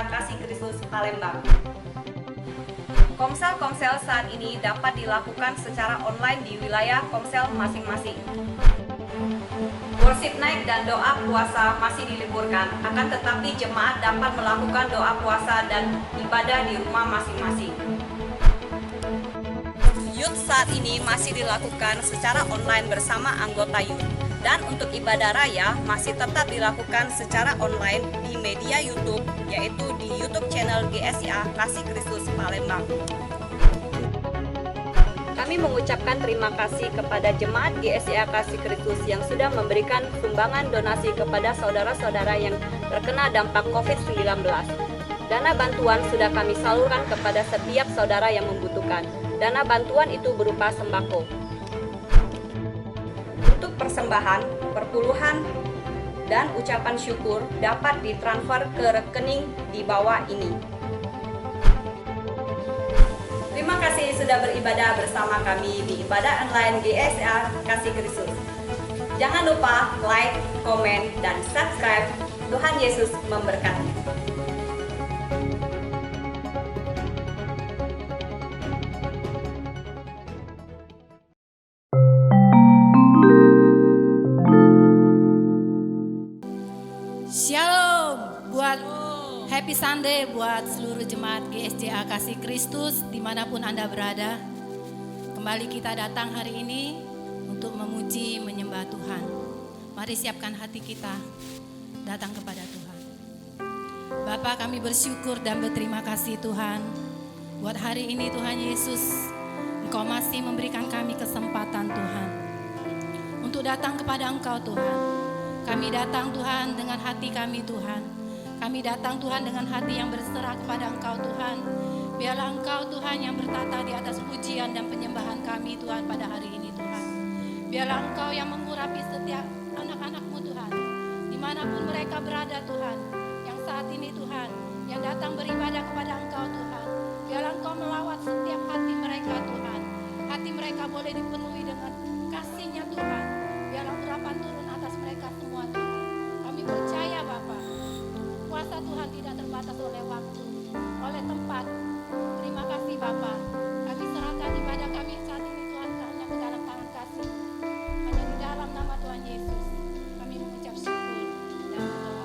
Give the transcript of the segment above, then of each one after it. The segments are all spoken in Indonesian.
GSIA Kasih Kristus Palembang. Komsel-komsel saat ini dapat dilakukan secara online di wilayah komsel masing-masing. Worship night dan doa puasa masih diliburkan, akan tetapi jemaat dapat melakukan doa puasa dan ibadah di rumah masing-masing. Youth saat ini masih dilakukan secara online bersama anggota youth. Dan untuk ibadah raya masih tetap dilakukan secara online di media YouTube, yaitu di YouTube channel GSIA Kasih Kristus Palembang. Kami mengucapkan terima kasih kepada jemaat GSIA Kasih Kristus yang sudah memberikan sumbangan donasi kepada saudara-saudara yang terkena dampak COVID-19. Dana bantuan sudah kami salurkan kepada setiap saudara yang membutuhkan. Dana bantuan itu berupa sembako. Untuk persembahan, perpuluhan, dan ucapan syukur dapat ditransfer ke rekening di bawah ini. Terima kasih sudah beribadah bersama kami di ibadah online GSIA Kasih Kristus. Jangan lupa like, komen, dan subscribe. Tuhan Yesus memberkati. Shalom, buat Happy Sunday buat seluruh jemaat GSIA Kasih Kristus dimanapun Anda berada. Kembali kita datang hari ini untuk memuji, menyembah Tuhan. Mari siapkan hati kita datang kepada Tuhan. Bapa, kami bersyukur dan berterima kasih Tuhan. Buat hari ini Tuhan Yesus, Engkau masih memberikan kami kesempatan Tuhan untuk datang kepada Engkau Tuhan. Kami datang Tuhan dengan hati kami Tuhan. Kami datang Tuhan dengan hati yang berserah kepada Engkau Tuhan. Biarlah Engkau Tuhan yang bertata di atas pujian dan penyembahan kami Tuhan pada hari ini Tuhan. Biarlah Engkau yang mengurapi setiap anak-anak-Mu Tuhan. Dimanapun mereka berada Tuhan. Yang saat ini Tuhan, yang datang beribadah kepada Engkau Tuhan. Biarlah Engkau melawat setiap hati mereka Tuhan. Hati mereka boleh dipenuhi dengan kasih-Nya Tuhan. Biarlah urapan turun atas mereka semua Tuhan. Kami percaya Bapa, kuasa Tuhan tidak terbatas oleh waktu, oleh tempat. Terima kasih Bapa. Kami serahkan ibadah kami saat ini Tuhan hanya ke dalam tangan kasih. Hanya di dalam nama Tuhan Yesus kami mengucap syukur dan berdoa.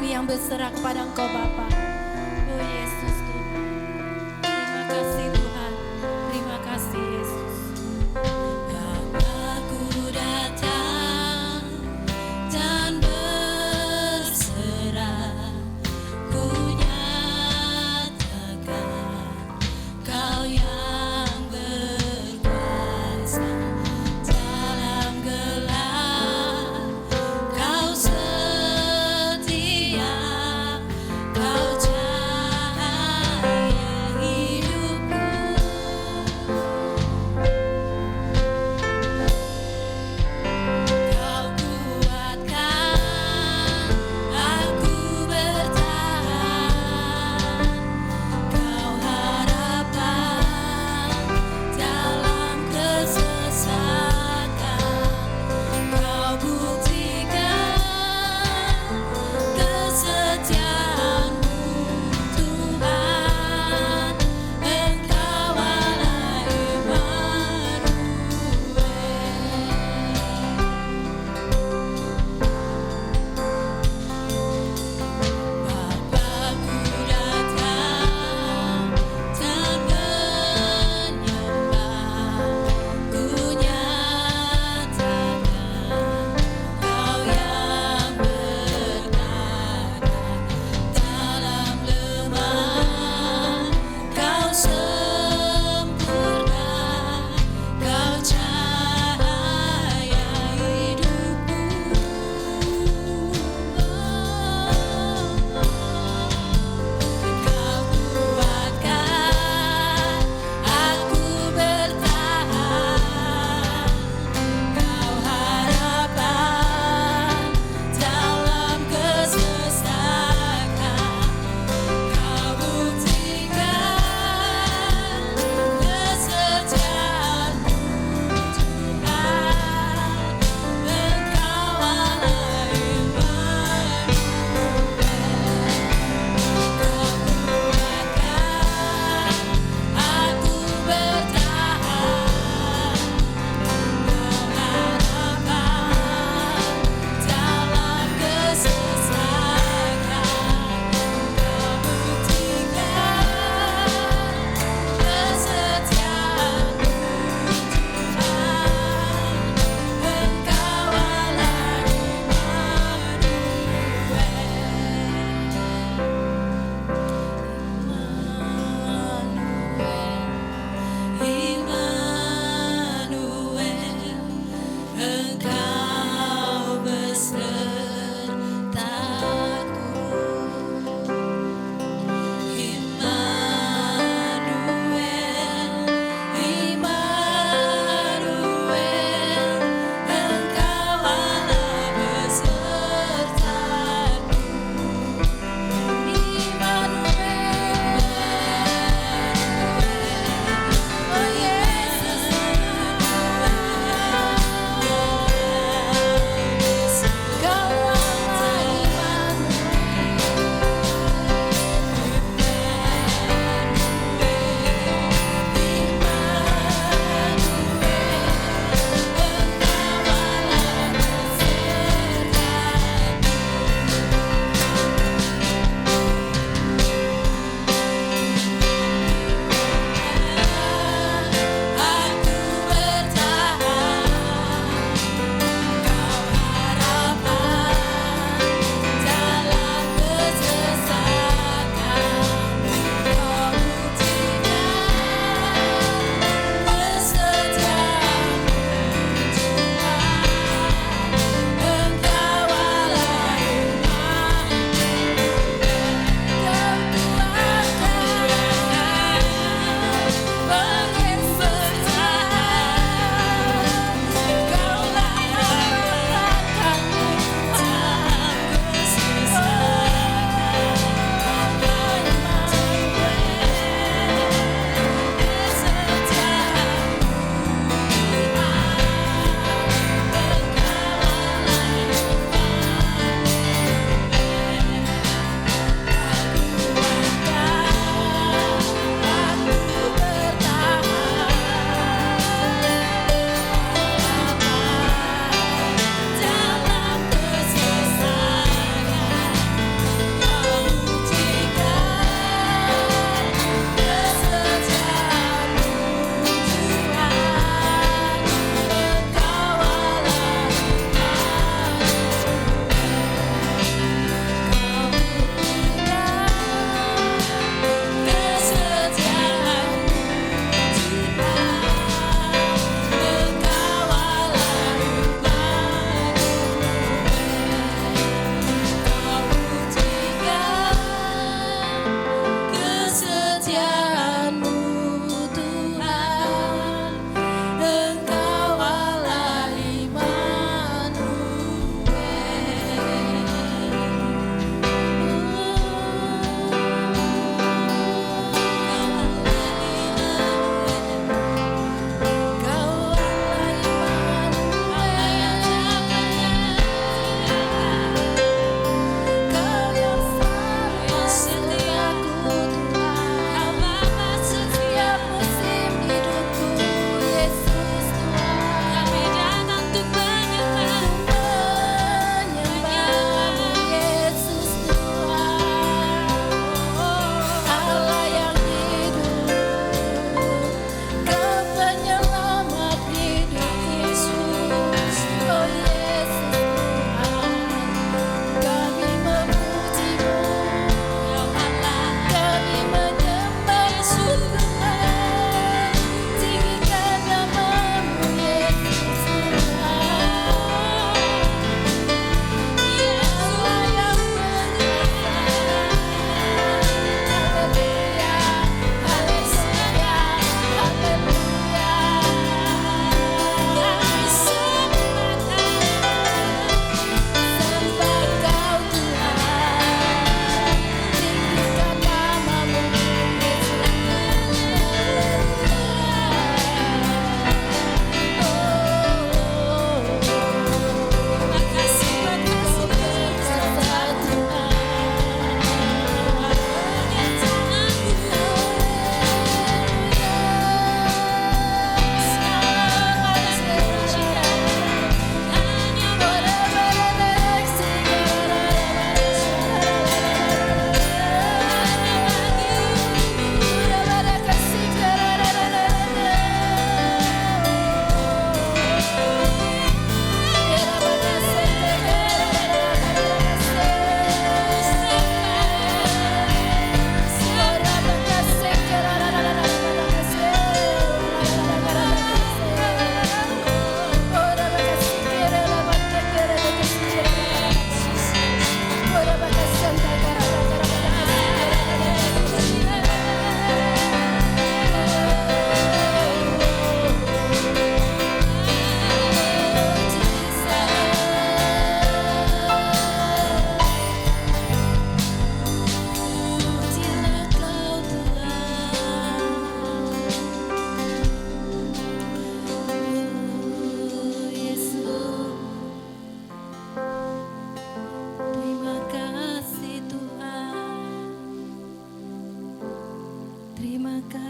Yang berserah kepada Engkau Bapa. Oh Yesus Tuhan, terima kasih Tuhan, terima kasih Yesus. Bapa, ku datang dan berserah, ku nyatakan Kau yang berkuasa dalam gelap. Kau setia, Kau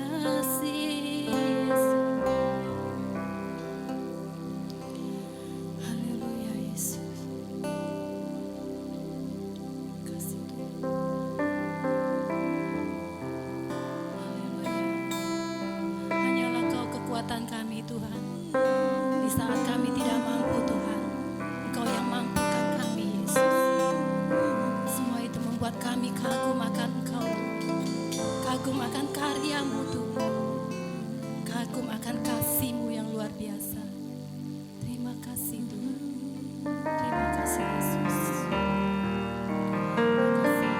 kasih Yesus. Haleluya Yesus. Kasih Tuhan. Haleluya. Hanyalah Kau kekuatan kami Tuhan. Di saat kami tidak mampu Tuhan, Engkau yang mampukan kami Yesus. Semua itu membuat kami kagum akan Engkau, kagum akan karya-Mu Tuhan, kagum akan kasih-Mu yang luar biasa. Terima kasih Tuhan. Terima kasih Yesus. Terima kasih.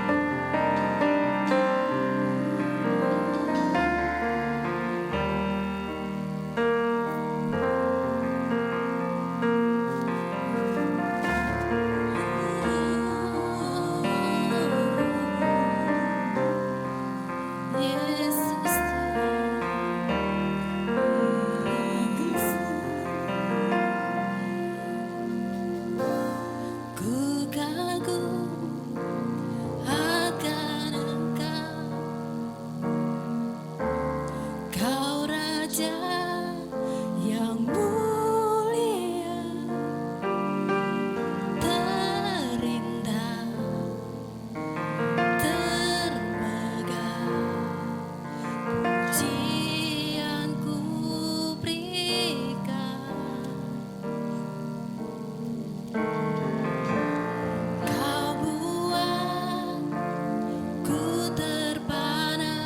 Ku kagum akan Engkau, Kau Raja yang mulia, terindah, termegah. Pujian ku berikan, Kau buat ku terpana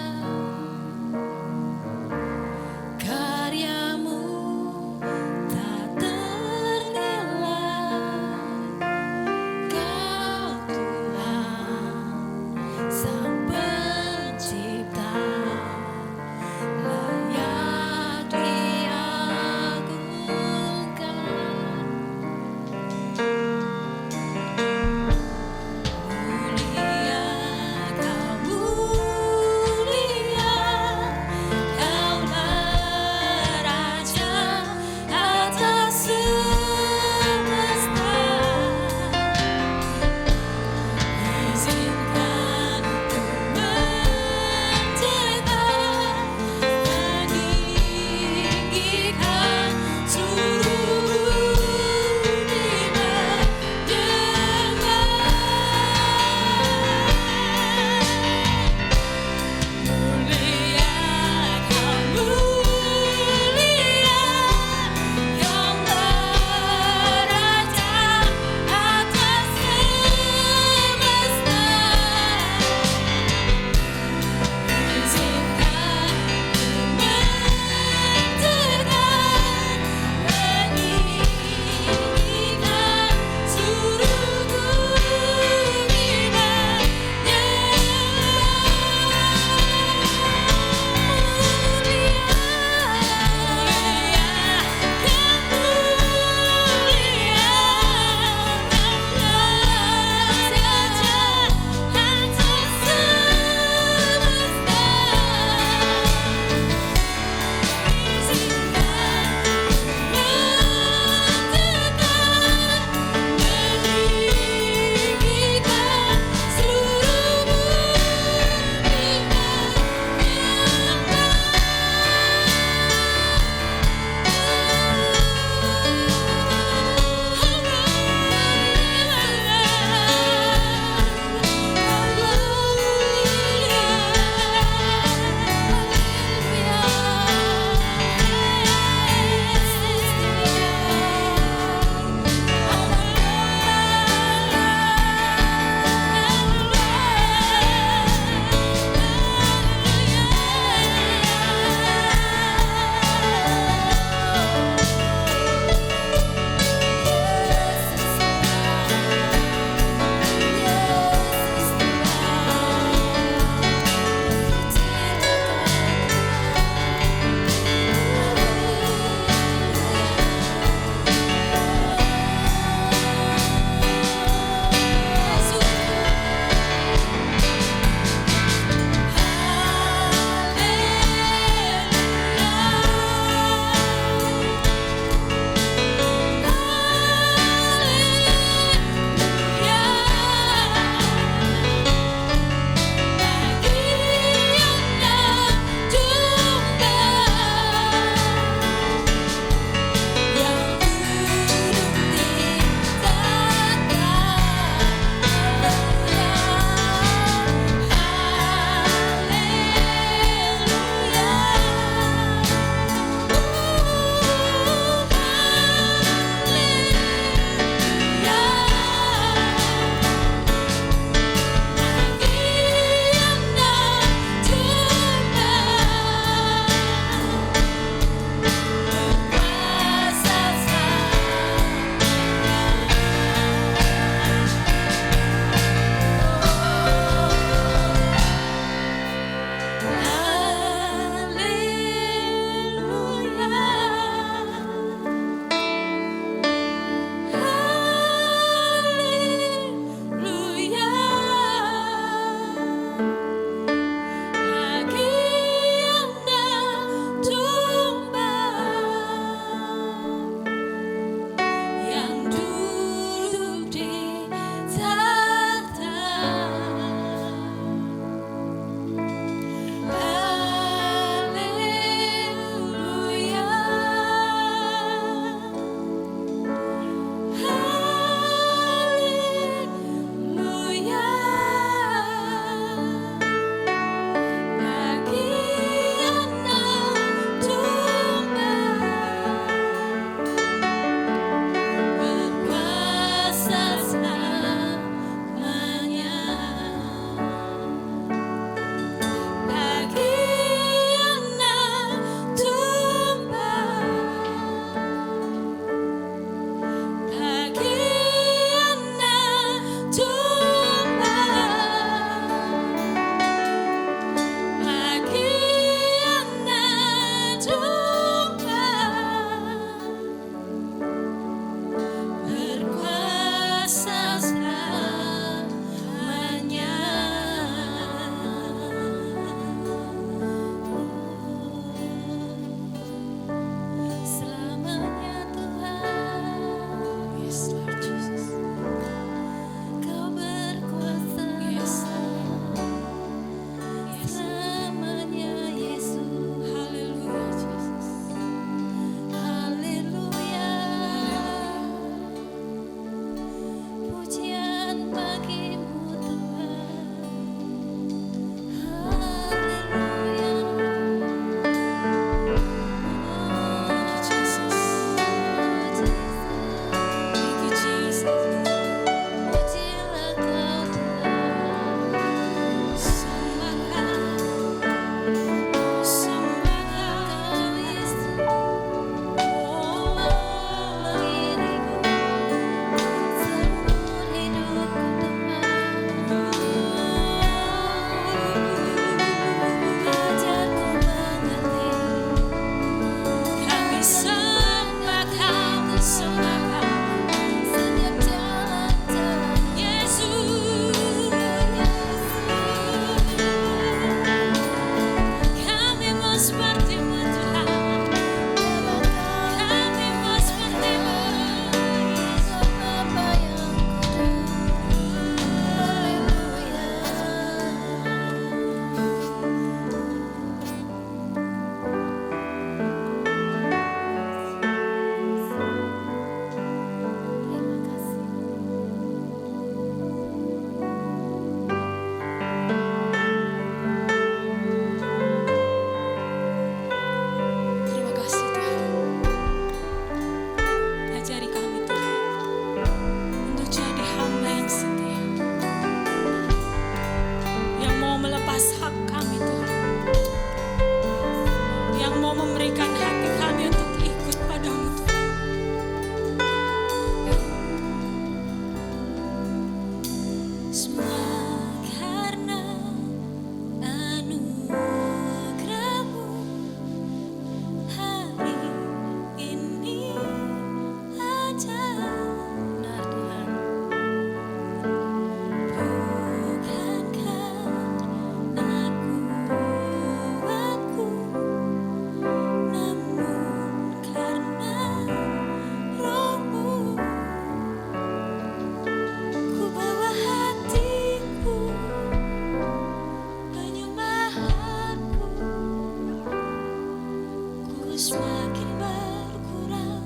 semakin berkurang,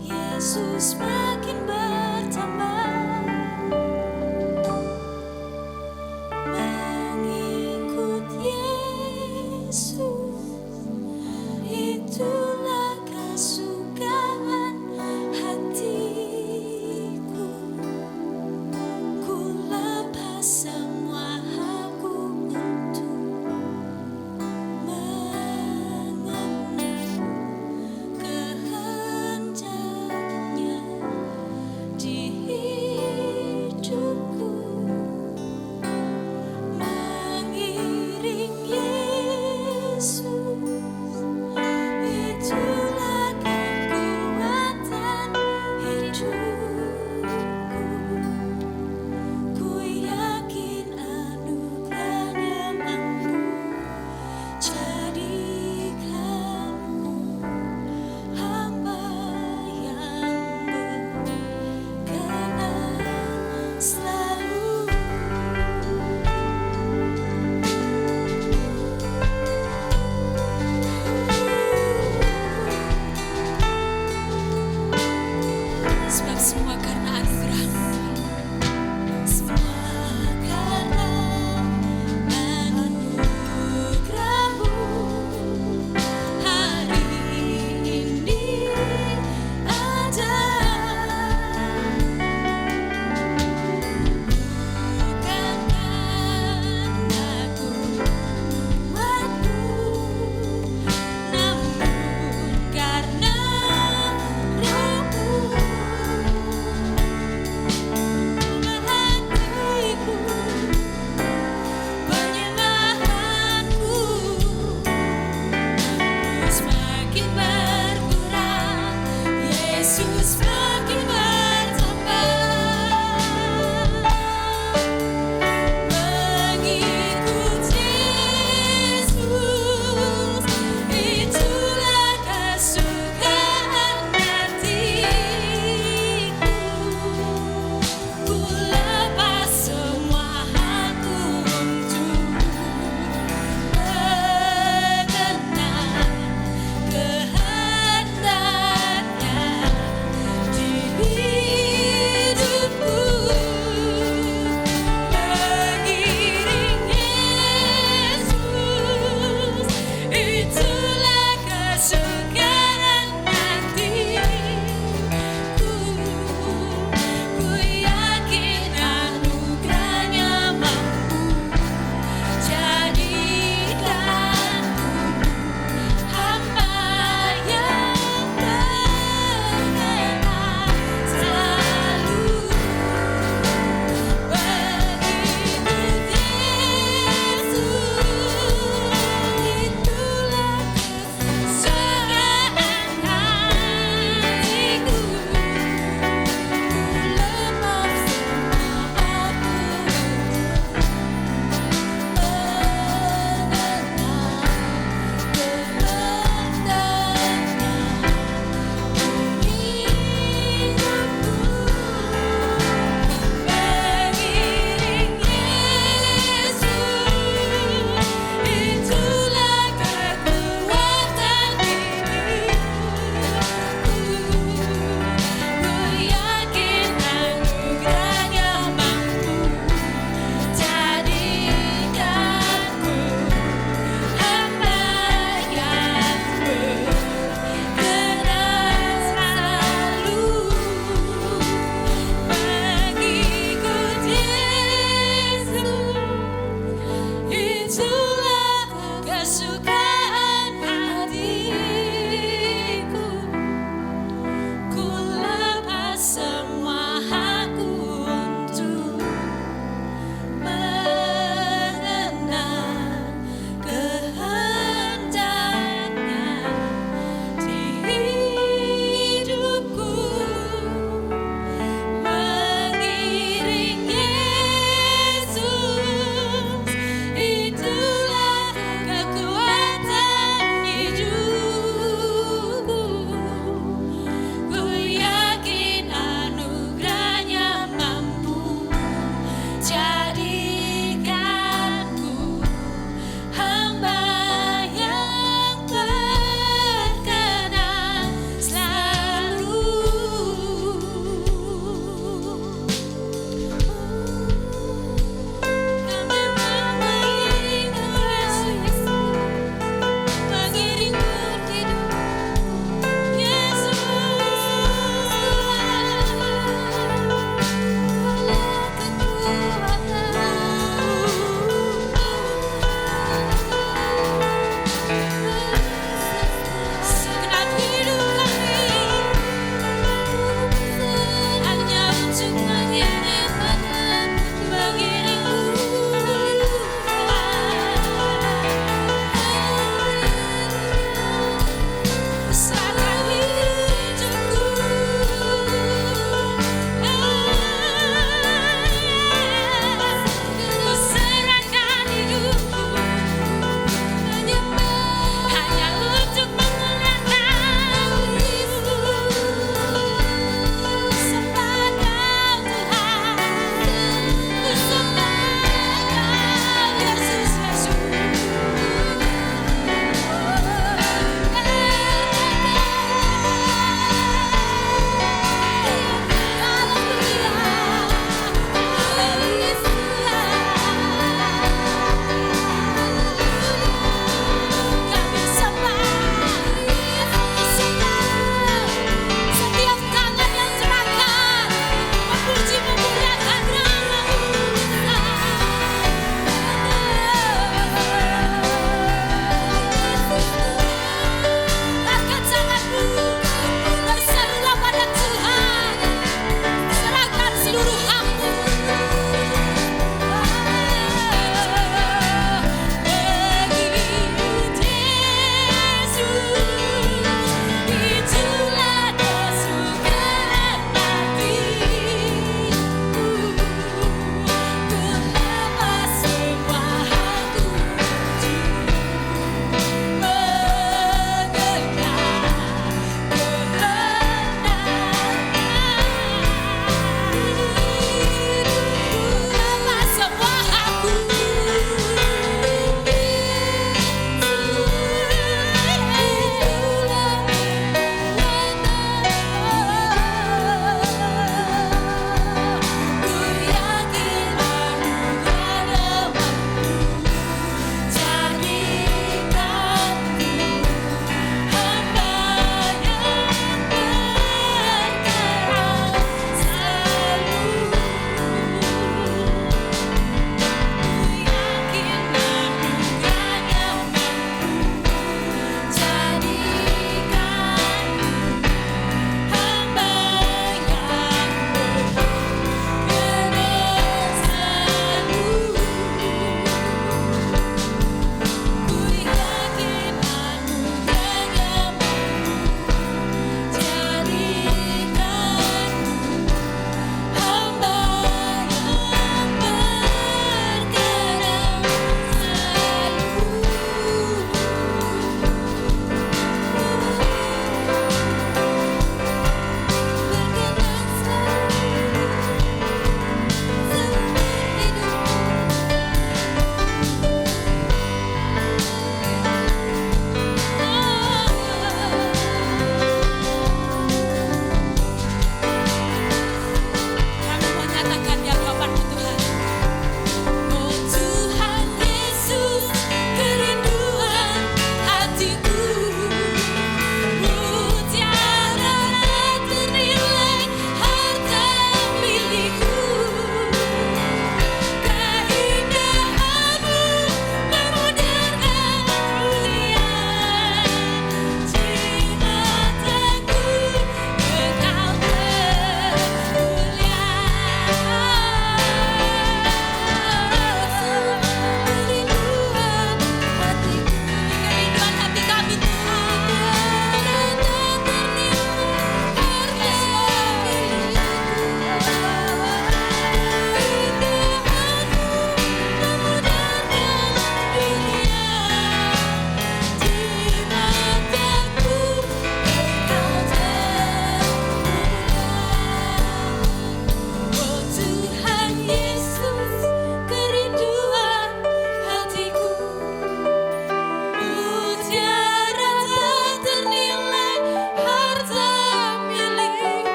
Yesus makin bertambah. Mengikut Yesus, itulah kesukaan hatiku. Ku lepas semua aku untuk mengenal kehendaknya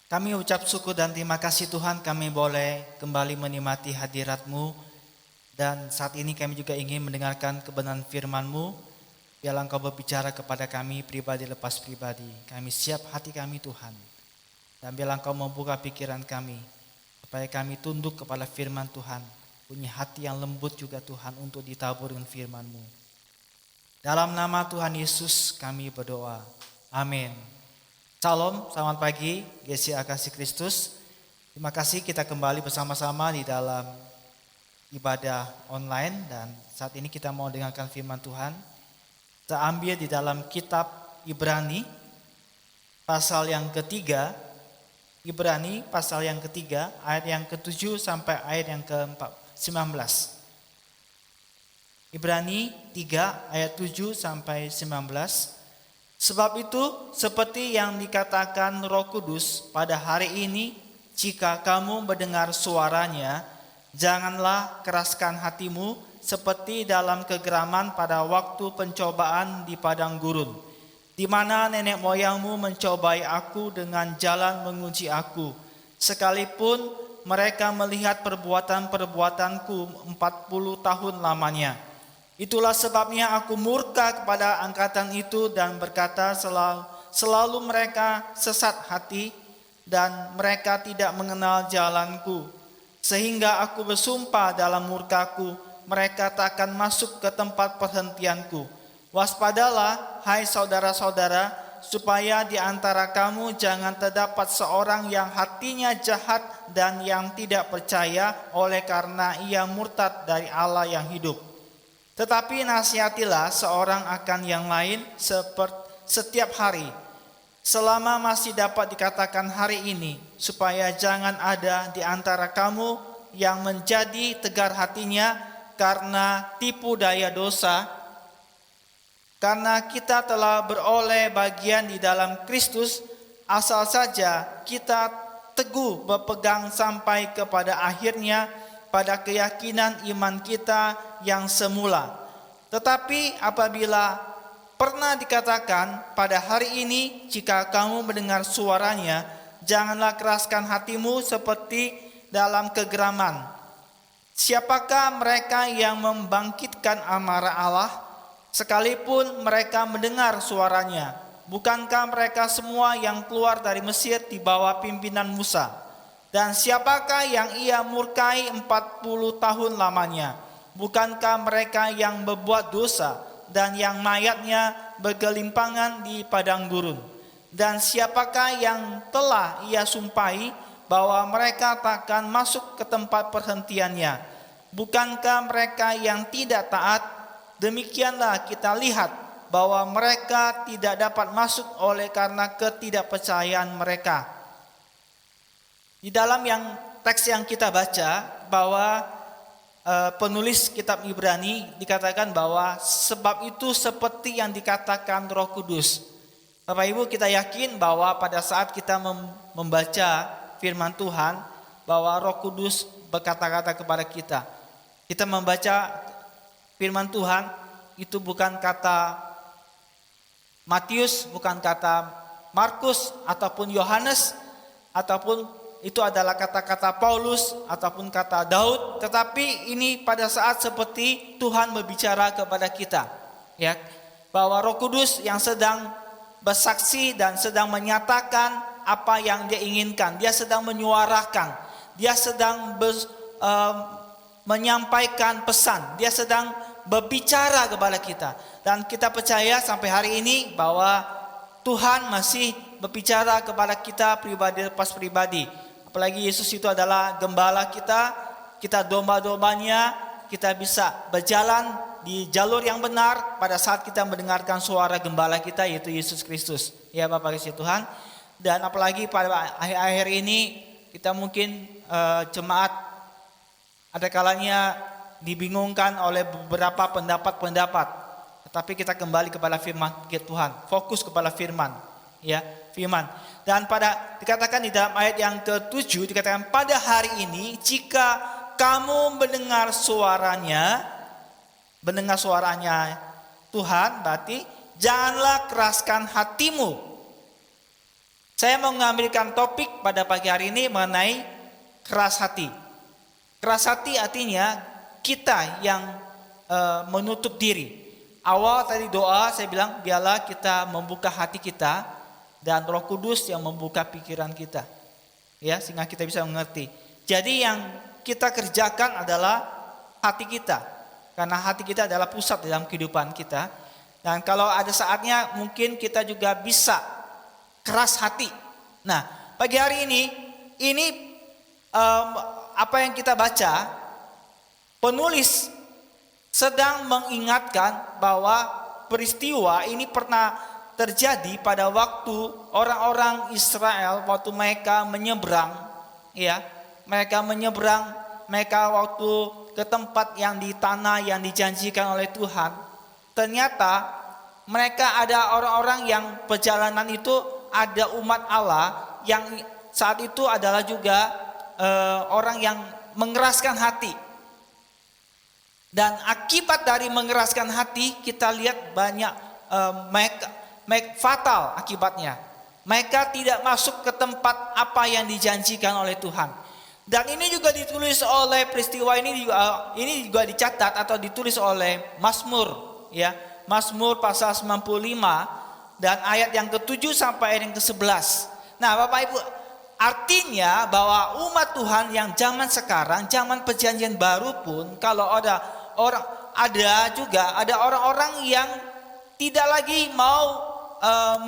Kami ucap syukur dan terima kasih Tuhan, kami boleh kembali menikmati hadirat-Mu. Dan saat ini kami juga ingin mendengarkan kebenaran firman-Mu. Biarlah Engkau berbicara kepada kami pribadi lepas pribadi. Kami siap hati kami Tuhan. Dan biarlah Engkau membuka pikiran kami, supaya kami tunduk kepada firman Tuhan. Punya hati yang lembut juga Tuhan untuk ditabur dengan firman-Mu. Dalam nama Tuhan Yesus kami berdoa. Amin. Salam, selamat pagi GSDA Kasih Kristus. Terima kasih kita kembali bersama-sama di dalam ibadah online. Dan saat ini kita mau dengarkan firman Tuhan. Kita ambil di dalam kitab Ibrani pasal yang ketiga. Ibrani pasal yang ketiga ayat yang ke-7 sampai ayat yang ke-19. Ibrani 3 ayat 7 sampai 19. Sebab itu, seperti yang dikatakan Roh Kudus pada hari ini, jika kamu mendengar suaranya, janganlah keraskan hatimu seperti dalam kegeraman pada waktu pencobaan di padang gurun, di mana nenek moyangmu mencobai aku dengan jalan menguji aku, sekalipun mereka melihat perbuatan-perbuatanku 40 tahun lamanya. Itulah sebabnya aku murka kepada angkatan itu dan berkata, selalu mereka sesat hati dan mereka tidak mengenal jalanku. Sehingga aku bersumpah dalam murkaku, mereka tak akan masuk ke tempat perhentianku. Waspadalah, hai saudara-saudara, supaya di antara kamu jangan terdapat seorang yang hatinya jahat dan yang tidak percaya oleh karena ia murtad dari Allah yang hidup. Tetapi nasihatilah seorang akan yang lain setiap hari, selama masih dapat dikatakan hari ini, supaya jangan ada di antara kamu yang menjadi tegar hatinya karena tipu daya dosa. Karena kita telah beroleh bagian di dalam Kristus, asal saja kita teguh berpegang sampai kepada akhirnya pada keyakinan iman kita yang semula. Tetapi apabila pernah dikatakan pada hari ini, jika kamu mendengar suaranya, janganlah keraskan hatimu seperti dalam kegeraman. Siapakah mereka yang membangkitkan amarah Allah, sekalipun mereka mendengar suaranya? Bukankah mereka semua yang keluar dari Mesir di bawah pimpinan Musa? Dan siapakah yang ia murkai 40 tahun lamanya? Bukankah mereka yang berbuat dosa dan yang mayatnya bergelimpangan di padang gurun? Dan siapakah yang telah ia sumpahi bahwa mereka takkan masuk ke tempat perhentiannya? Bukankah mereka yang tidak taat? Demikianlah kita lihat bahwa mereka tidak dapat masuk oleh karena ketidakpercayaan mereka. Di dalam teks yang kita baca bahwa penulis kitab Ibrani dikatakan bahwa sebab itu seperti yang dikatakan Roh Kudus. Bapak Ibu, kita yakin bahwa pada saat kita membaca firman Tuhan, bahwa Roh Kudus berkata-kata kepada kita. Kita membaca firman Tuhan, itu bukan kata Matius, bukan kata Markus ataupun Yohanes, ataupun itu adalah kata-kata Paulus ataupun kata Daud, tetapi ini pada saat seperti Tuhan berbicara kepada kita, ya, bahwa Roh Kudus yang sedang bersaksi dan sedang menyatakan apa yang dia inginkan. Dia sedang menyuarakan, dia sedang menyampaikan pesan, dia sedang berbicara kepada kita. Dan kita percaya sampai hari ini bahwa Tuhan masih berbicara kepada kita pribadi lepas pribadi. Apalagi Yesus itu adalah gembala kita domba-dombanya, kita bisa berjalan di jalur yang benar pada saat kita mendengarkan suara gembala kita, yaitu Yesus Kristus. Ya Bapak kasih Tuhan. Dan apalagi pada akhir-akhir ini kita mungkin jemaat ada kalanya dibingungkan oleh beberapa pendapat-pendapat. Tetapi kita kembali kepada firman Tuhan, fokus kepada firman, ya, firman. Dan dikatakan di dalam ayat yang ke-7 dikatakan pada hari ini jika kamu mendengar suaranya Tuhan, berarti janganlah keraskan hatimu. Saya mau mengambilkan topik pada pagi hari ini mengenai keras hati. Keras hati artinya kita yang menutup diri. Awal tadi doa saya bilang biarlah kita membuka hati kita dan Roh Kudus yang membuka pikiran kita. Ya, sehingga kita bisa mengerti. Jadi yang kita kerjakan adalah hati kita. Karena hati kita adalah pusat dalam kehidupan kita. Dan kalau ada saatnya mungkin kita juga bisa keras hati. Nah, pagi hari ini apa yang kita baca, penulis sedang mengingatkan bahwa peristiwa ini pernah terjadi pada waktu orang-orang Israel waktu mereka menyeberang, ya, mereka waktu ke tempat yang di tanah yang dijanjikan oleh Tuhan. Ternyata mereka ada orang-orang yang perjalanan itu ada umat Allah yang saat itu adalah juga orang yang mengeraskan hati. Dan akibat dari mengeraskan hati kita lihat banyak fatal akibatnya. Mereka tidak masuk ke tempat apa yang dijanjikan oleh Tuhan. Dan ini juga ditulis oleh peristiwa ini juga dicatat atau ditulis oleh Mazmur, ya. Mazmur pasal 95 dan ayat yang ke-7 sampai ayat yang ke-11. Nah, Bapak Ibu, artinya bahwa umat Tuhan yang zaman sekarang, zaman perjanjian baru pun, kalau ada orang-orang yang tidak lagi mau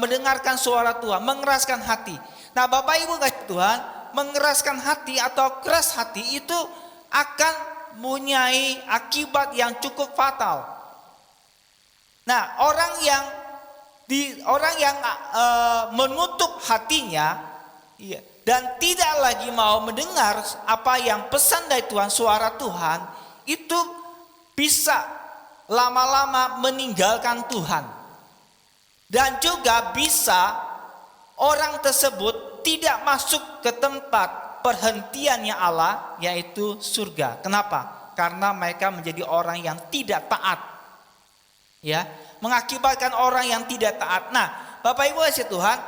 mendengarkan suara Tuhan, mengeraskan hati. Nah, Bapak Ibu kasih Tuhan, mengeraskan hati atau keras hati itu akan mempunyai akibat yang cukup fatal. Nah, orang yang menutup hatinya dan tidak lagi mau mendengar apa yang pesan dari Tuhan, suara Tuhan, itu bisa lama-lama meninggalkan Tuhan. Dan juga bisa orang tersebut tidak masuk ke tempat perhentiannya Allah, yaitu surga. Kenapa? Karena mereka menjadi orang yang tidak taat. Ya, mengakibatkan orang yang tidak taat. Nah, Bapak Ibu kasih Tuhan,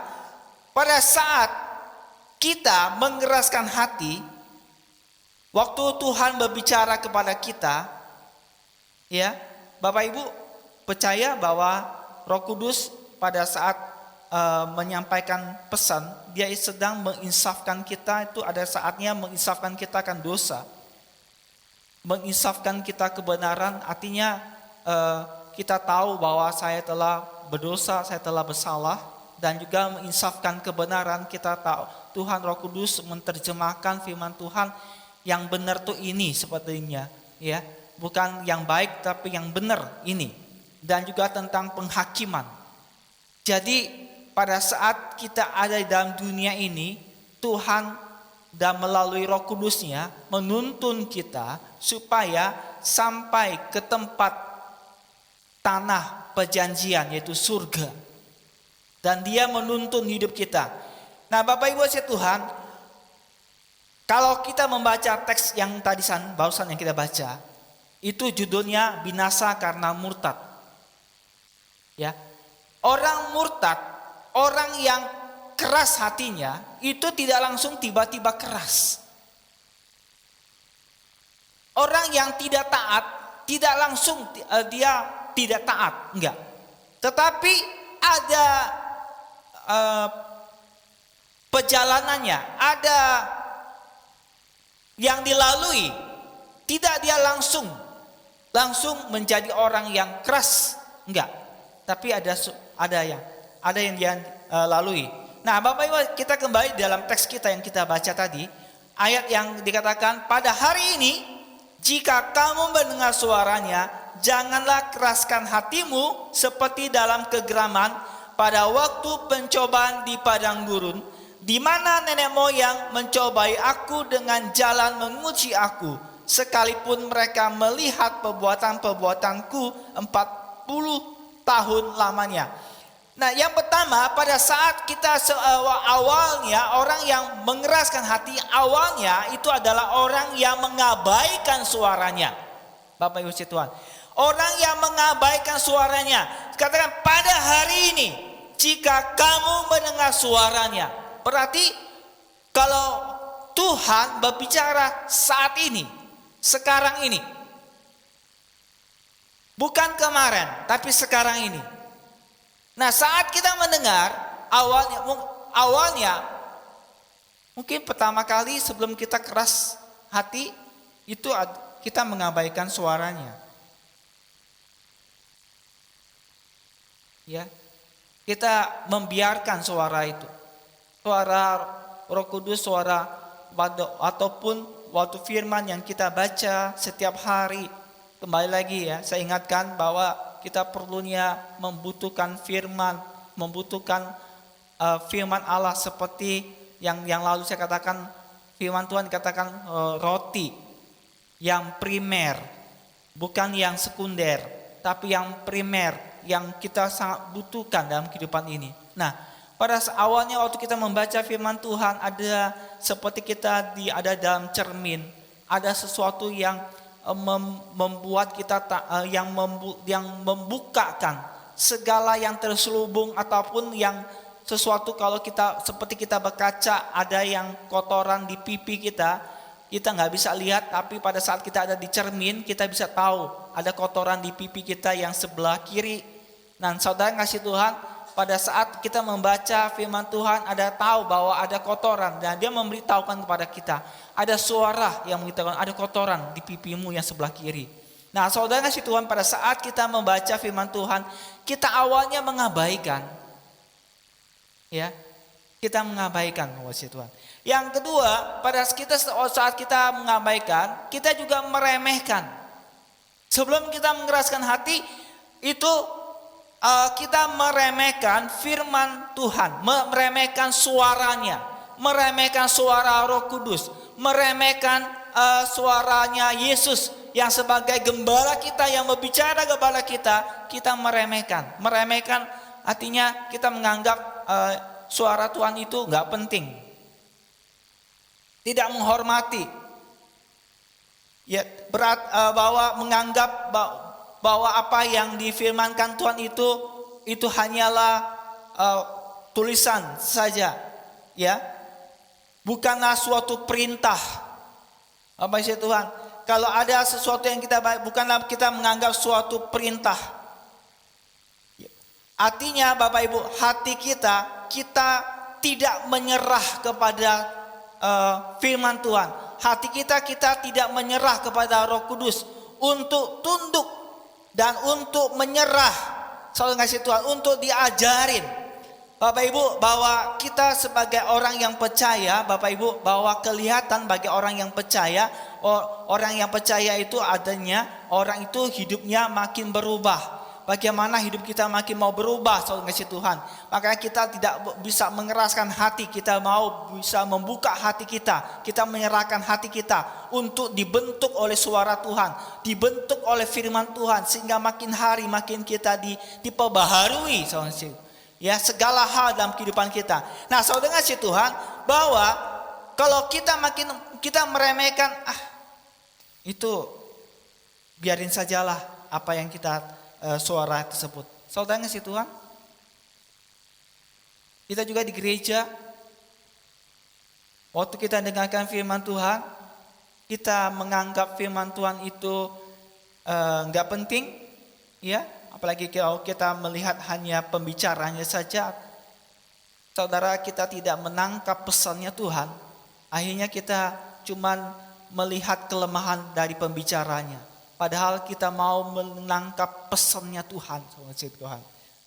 pada saat kita mengeraskan hati, waktu Tuhan berbicara kepada kita, ya, Bapak Ibu percaya bahwa Roh Kudus pada saat menyampaikan pesan, dia sedang menginsafkan kita. Itu ada saatnya menginsafkan kita akan dosa, menginsafkan kita kebenaran. Artinya kita tahu bahwa saya telah berdosa, saya telah bersalah, dan juga menginsafkan kebenaran. Kita tahu Tuhan Roh Kudus menerjemahkan firman Tuhan yang benar tuh ini sepertinya, ya, bukan yang baik tapi yang benar ini, dan juga tentang penghakiman. Jadi pada saat kita ada di dalam dunia ini, Tuhan dan melalui Roh Kudusnya menuntun kita supaya sampai ke tempat tanah perjanjian, yaitu surga. Dan dia menuntun hidup kita. Nah, Bapak Ibu kasih Tuhan, kalau kita membaca teks yang tadi barusan yang kita baca, itu judulnya binasa karena murtad. Ya. Orang murtad, orang yang keras hatinya, itu tidak langsung tiba-tiba keras. Orang yang tidak taat, tidak langsung dia tidak taat, enggak. Tetapi ada perjalanannya, ada yang dilalui. Tidak dia langsung menjadi orang yang keras, enggak. Tapi ada yang dia lalui. Nah, Bapak Ibu, kita kembali dalam teks kita yang kita baca tadi, ayat yang dikatakan pada hari ini jika kamu mendengar suaranya, janganlah keraskan hatimu seperti dalam kegeraman pada waktu pencobaan di padang gurun, di mana nenek moyang mencobai aku dengan jalan menguji aku, sekalipun mereka melihat perbuatan-perbuatanku 40 tahun lamanya. Nah, yang pertama, pada saat kita awalnya orang yang mengeraskan hati, awalnya itu adalah orang yang mengabaikan suaranya. Bapak Ibu Tuhan, orang yang mengabaikan suaranya. Katakan pada hari ini, jika kamu mendengar suaranya, Berarti kalau Tuhan berbicara saat ini, sekarang ini, bukan kemarin, tapi sekarang ini. Nah, saat kita mendengar awalnya mungkin pertama kali sebelum kita keras hati itu kita mengabaikan suaranya. Ya. Kita membiarkan suara itu. Suara Roh Kudus, suara ataupun waktu firman yang kita baca setiap hari. Kembali lagi ya, saya ingatkan bahwa kita perlunya membutuhkan firman, membutuhkan firman Allah seperti yang lalu saya katakan, firman Tuhan dikatakan roti yang primer, bukan yang sekunder, tapi yang primer yang kita sangat butuhkan dalam kehidupan ini. Nah, pada awalnya waktu kita membaca firman Tuhan, ada seperti kita ada dalam cermin, ada sesuatu yang membuat kita yang membukakan segala yang terselubung ataupun yang sesuatu kalau kita seperti kita berkaca ada yang kotoran di pipi kita nggak bisa lihat, tapi pada saat kita ada di cermin kita bisa tahu ada kotoran di pipi kita yang sebelah kiri. Nah, saudara kasih Tuhan, pada saat kita membaca firman Tuhan ada tahu bahwa ada kotoran dan dia memberitahukan kepada kita ada suara yang memberitahukan ada kotoran di pipimu yang sebelah kiri. Nah, saudara kasih Tuhan, pada saat kita membaca firman Tuhan kita awalnya mengabaikan, ya kita mengabaikan kasih Tuhan. Yang kedua, pada saat kita mengabaikan kita juga meremehkan. Sebelum kita mengeraskan hati itu kita meremehkan firman Tuhan, meremehkan suaranya, meremehkan suara Roh Kudus, meremehkan suaranya Yesus yang sebagai gembala kita yang berbicara kepada kita meremehkan. Meremehkan artinya kita menganggap suara Tuhan itu nggak penting, tidak menghormati, ya berat bahwa menganggap bahwa apa yang difirmankan Tuhan itu hanyalah tulisan saja, ya, bukanlah suatu perintah. Apa sih Tuhan? Kalau ada sesuatu yang bukanlah kita menganggap suatu perintah. Artinya Bapak Ibu, hati kita tidak menyerah kepada firman Tuhan. Hati kita tidak menyerah kepada Roh Kudus untuk tunduk dan untuk menyerah, selalu ngasih Tuhan untuk diajarin. Bapak Ibu, bahwa kita sebagai orang yang percaya, Bapak Ibu, bahwa kelihatan bagi orang yang percaya, orang yang percaya itu adanya, orang itu hidupnya makin berubah. Bagaimana hidup kita makin mau berubah, selalu ngasih Tuhan. Makanya kita tidak bisa mengeraskan hati, kita mau bisa membuka hati kita menyerahkan hati kita untuk dibentuk oleh suara Tuhan, dibentuk oleh firman Tuhan, sehingga makin hari makin kita diperbaharui, ya, segala hal dalam kehidupan kita. Nah, saudara ngasih Tuhan, bahwa kalau kita meremehkan, itu biarin sajalah apa yang kita suara tersebut. Saudara ngasih Tuhan, kita juga di gereja, waktu kita dengarkan firman Tuhan, kita menganggap firman Tuhan itu nggak penting, ya, apalagi kalau kita melihat hanya pembicaranya saja. Saudara, kita tidak menangkap pesannya Tuhan, akhirnya kita cuman melihat kelemahan dari pembicaranya. Padahal kita mau menangkap pesannya Tuhan, Tuhan.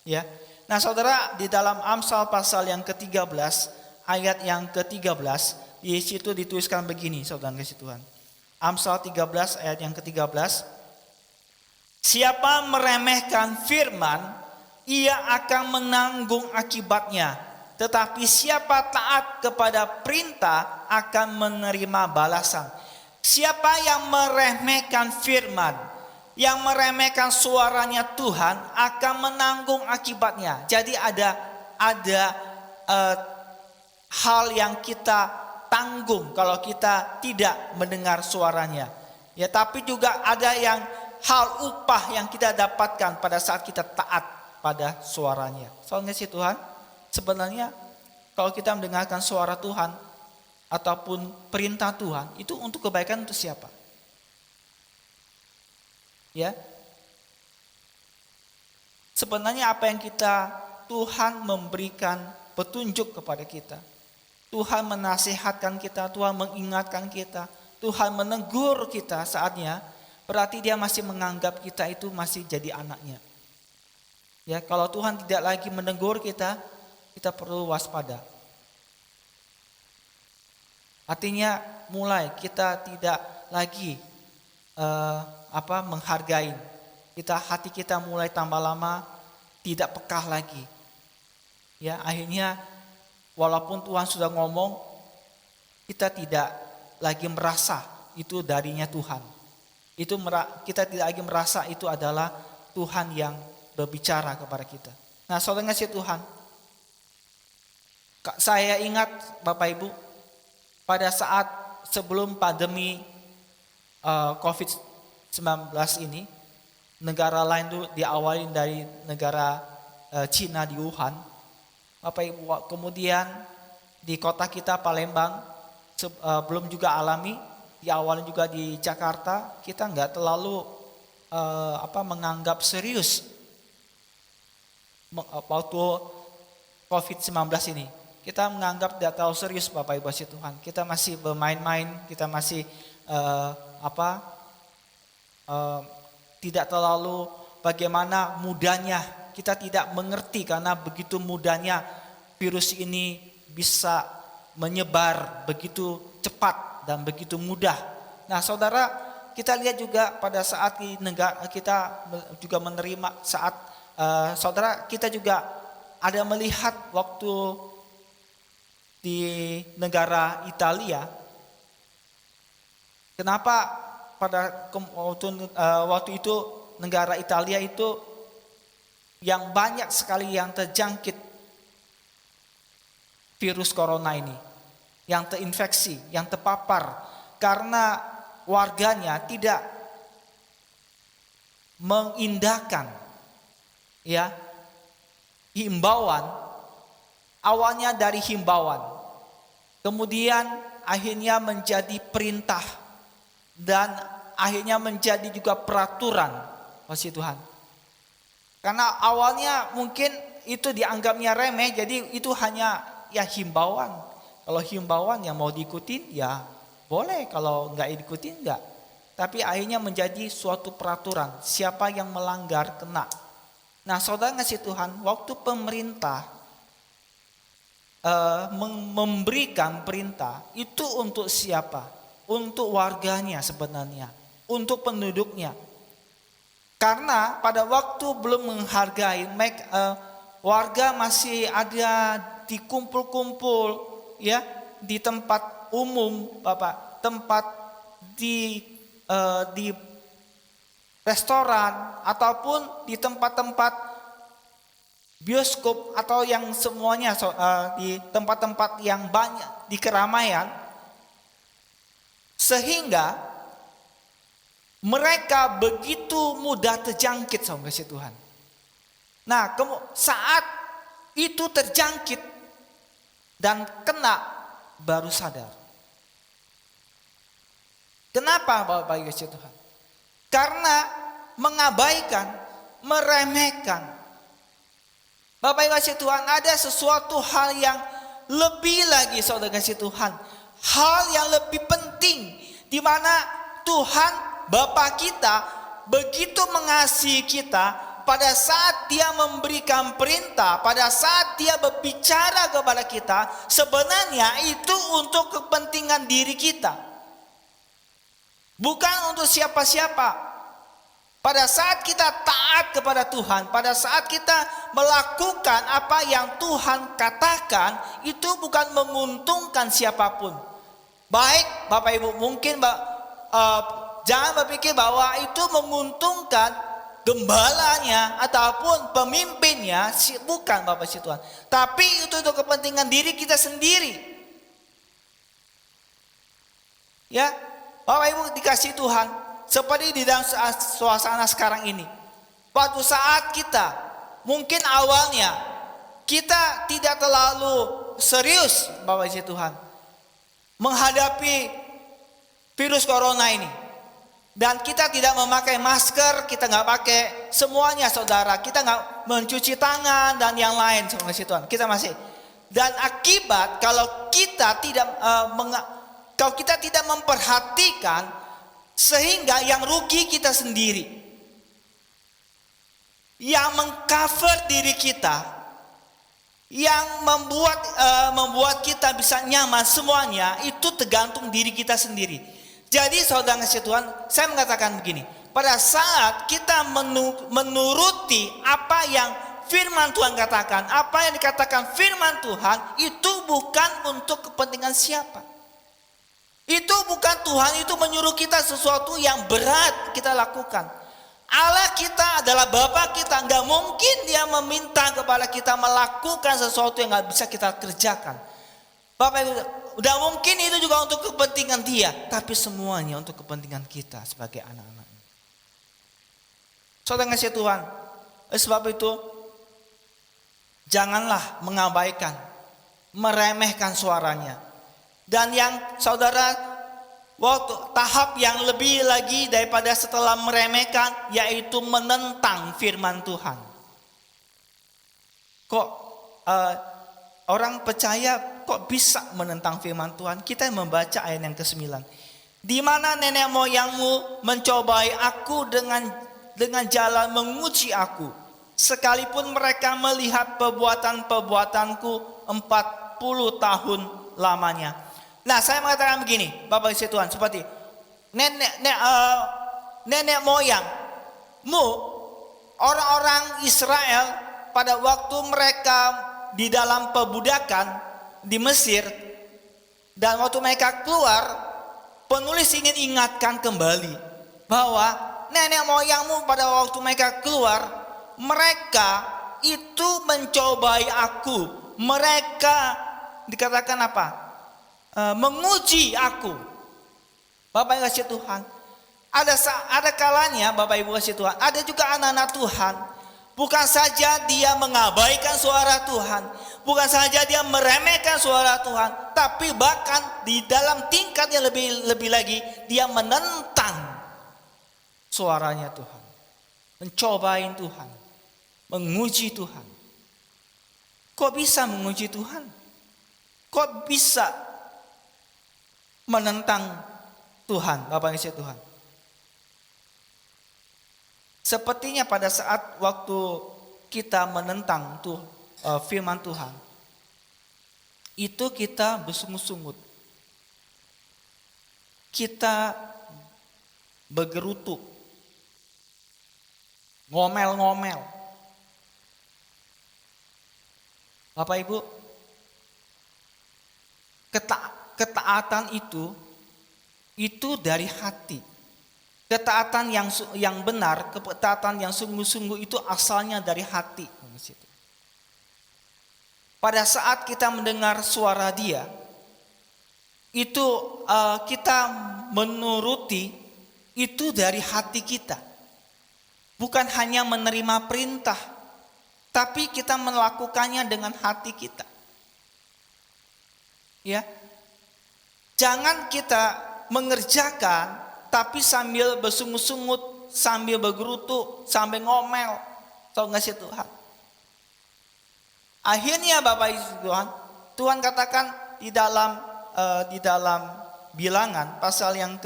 Ya. Nah, saudara, di dalam Amsal pasal yang ke-13, ayat yang ke-13, di situ dituliskan begini, saudara kasih Tuhan. Amsal 13 ayat yang ke-13. Siapa meremehkan firman, ia akan menanggung akibatnya. Tetapi siapa taat kepada perintah akan menerima balasan. Siapa yang meremehkan firman, yang meremehkan suaranya Tuhan akan menanggung akibatnya. Jadi ada hal yang kita tanggung kalau kita tidak mendengar suaranya. Ya, tapi juga ada yang hal upah yang kita dapatkan pada saat kita taat pada suaranya. Soalnya sih Tuhan, sebenarnya kalau kita mendengarkan suara Tuhan ataupun perintah Tuhan, itu untuk kebaikan untuk siapa? Ya. Sebenarnya apa yang Tuhan memberikan petunjuk kepada kita. Tuhan menasihatkan kita, Tuhan mengingatkan kita, Tuhan menegur kita saatnya, berarti dia masih menganggap kita itu masih jadi anaknya. Ya, kalau Tuhan tidak lagi menegur kita, kita perlu waspada. Artinya mulai kita tidak lagi menghargai. Hati kita mulai tambah lama tidak peka lagi. Ya, akhirnya walaupun Tuhan sudah ngomong, kita tidak lagi merasa itu darinya Tuhan. Kita tidak lagi merasa itu adalah Tuhan yang berbicara kepada kita. Nah, saudara kasih Tuhan, saya ingat Bapak Ibu, pada saat sebelum pandemi COVID-19 ini, negara lain dulu diawali dari negara Cina di Wuhan. Bapak Ibu, kemudian di kota kita Palembang belum juga alami, diawali juga di Jakarta, kita nggak terlalu menganggap serius waktu COVID-19 ini. Kita menganggap tidak terlalu serius Bapak Ibu kasih Tuhan. Kita masih bermain-main, kita masih tidak terlalu bagaimana mudahnya. Kita tidak mengerti karena begitu mudahnya virus ini bisa menyebar begitu cepat dan begitu mudah. Nah, saudara, kita lihat juga pada saat di negara kita juga menerima saat saudara kita juga ada melihat waktu di negara Italia. Kenapa pada waktu itu negara Italia itu yang banyak sekali yang terjangkit virus corona ini, yang terinfeksi, yang terpapar karena warganya tidak mengindahkan himbauan. Awalnya dari himbauan, kemudian akhirnya menjadi perintah dan akhirnya menjadi juga peraturan. Kasih Tuhan. Karena awalnya mungkin itu dianggapnya remeh, jadi itu hanya himbauan. Kalau himbauan yang mau diikutin ya boleh, kalau nggak diikutin nggak. Tapi akhirnya menjadi suatu peraturan, siapa yang melanggar kena. Nah, saudara ngasih Tuhan, waktu pemerintah memberikan perintah itu untuk siapa? Untuk warganya sebenarnya, untuk penduduknya. Karena pada waktu belum menghargai, warga masih ada di kumpul-kumpul di tempat umum, Bapak, tempat di restoran ataupun di tempat-tempat bioskop atau yang semuanya di tempat-tempat yang banyak di keramaian, sehingga mereka begitu mudah terjangkit sama kasih Tuhan. Nah, saat itu terjangkit dan kena, baru sadar. Kenapa Bapak Ibu kasih Tuhan? Karena mengabaikan, meremehkan. Bapak Ibu kasih Tuhan, ada sesuatu hal yang lebih lagi saudara kasih Tuhan. Hal yang lebih penting, di mana Tuhan Bapa kita begitu mengasihi kita, pada saat dia memberikan perintah, pada saat dia berbicara kepada kita, sebenarnya itu untuk kepentingan diri kita. Bukan untuk siapa-siapa. Pada saat kita taat kepada Tuhan, pada saat kita melakukan apa yang Tuhan katakan, itu bukan menguntungkan siapapun. Baik Bapak Ibu, mungkin jangan berpikir bahwa itu menguntungkan gembalanya ataupun pemimpinnya, bukan Bapak Ibu Tuhan. Tapi itu untuk kepentingan diri kita sendiri. Ya, Bapak Ibu dikasih Tuhan, seperti di dalam suasana sekarang ini. Waktu saat kita, mungkin awalnya kita tidak terlalu serius Bapak Ibu Tuhan menghadapi virus corona ini. Dan kita tidak memakai masker, kita nggak pakai semuanya saudara. Kita nggak mencuci tangan dan yang lain Bapak Ibu Tuhan. Kita masih. Dan akibat kalau kita tidak memperhatikan, sehingga yang rugi kita sendiri. Yang mengcover diri kita, yang membuat kita bisa nyaman semuanya, itu tergantung diri kita sendiri. Jadi saudara kasih Tuhan, saya mengatakan begini, pada saat kita menuruti apa yang firman Tuhan katakan, apa yang dikatakan firman Tuhan, itu bukan untuk kepentingan siapa. Itu bukan Tuhan itu menyuruh kita sesuatu yang berat kita lakukan. Allah kita adalah Bapa kita, nggak mungkin Dia meminta kepada kita melakukan sesuatu yang nggak bisa kita kerjakan. Bapak Ibu, udah mungkin itu juga untuk kepentingan Dia, tapi semuanya untuk kepentingan kita sebagai anak-anaknya. Saudara kasih Tuhan, sebab itu janganlah mengabaikan, meremehkan suaranya. Dan yang saudara, waktu tahap yang lebih lagi daripada setelah meremehkan, yaitu menentang firman Tuhan. Kok orang percaya kok bisa menentang firman Tuhan? Kita membaca ayat yang ke-9. Di mana nenek moyangmu mencobai aku dengan jalan menguji aku, sekalipun mereka melihat perbuatan-perbuatanku 40 tahun lamanya. Nah, saya mengatakan begini, Bapak Ibu Tuhan, seperti nenek moyangmu, orang-orang Israel pada waktu mereka di dalam perbudakan di Mesir, dan waktu mereka keluar, penulis ingin ingatkan kembali bahwa nenek moyangmu pada waktu mereka keluar, mereka itu mencobai aku. Mereka dikatakan apa? Menguji aku. Bapak Ibu kasih Tuhan, ada kalanya Bapak Ibu kasih Tuhan, ada juga anak-anak Tuhan, bukan saja dia mengabaikan suara Tuhan, bukan saja dia meremehkan suara Tuhan, tapi bahkan di dalam tingkat yang lebih lagi, dia menentang suaranya Tuhan, mencobain Tuhan, menguji Tuhan. Kok bisa menguji Tuhan? Kok bisa menentang Tuhan, Bapak Ibu Tuhan? Sepertinya pada saat waktu kita menentang firman Tuhan, itu kita bersungut-sungut, kita bergerutu, ngomel-ngomel. Bapak Ibu, ketaatan itu dari hati. Ketaatan yang benar, ketaatan yang sungguh-sungguh itu asalnya dari hati. Pada saat kita mendengar suara Dia, itu kita menuruti itu dari hati kita. Bukan hanya menerima perintah, tapi kita melakukannya dengan hati kita. Ya, jangan kita mengerjakan tapi sambil bersungut-sungut, sambil bergerutu, sambil ngomel. Tahu nggak sih Tuhan? Akhirnya Bapak Ibu Tuhan, Tuhan katakan di dalam Bilangan pasal yang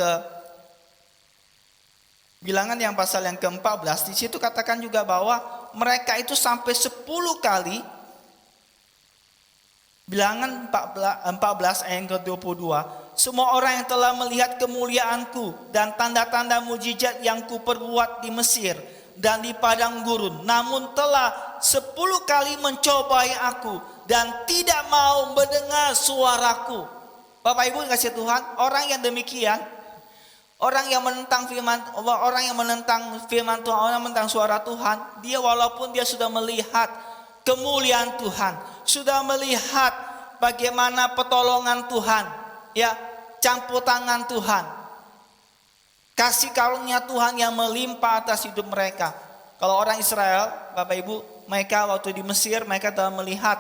ke-14, di situ katakan juga bahwa mereka itu sampai 10 kali. Bilangan 14 ayat ke-22, semua orang yang telah melihat kemuliaanku dan tanda-tanda mujizat yang kuperbuat di Mesir dan di padang gurun, namun telah 10 kali mencobai aku dan tidak mau mendengar suaraku. Bapak Ibu kasih Tuhan, orang yang demikian, orang yang menentang firman Tuhan, orang yang menentang suara Tuhan, dia walaupun dia sudah melihat kemuliaan Tuhan, sudah melihat bagaimana pertolongan Tuhan, ya, campur tangan Tuhan, kasih karunia Tuhan yang melimpah atas hidup mereka. Kalau orang Israel, Bapak Ibu, mereka waktu di Mesir, mereka telah melihat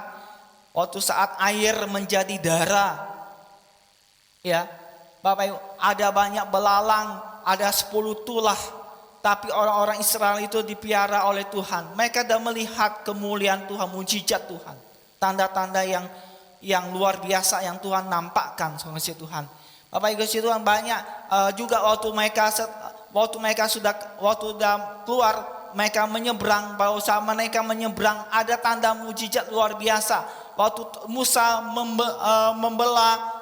waktu saat air menjadi darah. Ya, Bapak Ibu, ada banyak belalang, ada 10 tulah. Tapi orang-orang Israel itu dipiara oleh Tuhan. Mereka sudah melihat kemuliaan Tuhan, mujizat Tuhan. Tanda-tanda yang luar biasa yang Tuhan nampakkan sama si Tuhan. Bapak Ibu si Tuhan, banyak juga waktu mereka sudah keluar, mereka menyeberang, bahwa sama mereka menyeberang ada tanda mujizat luar biasa. Waktu Musa membelah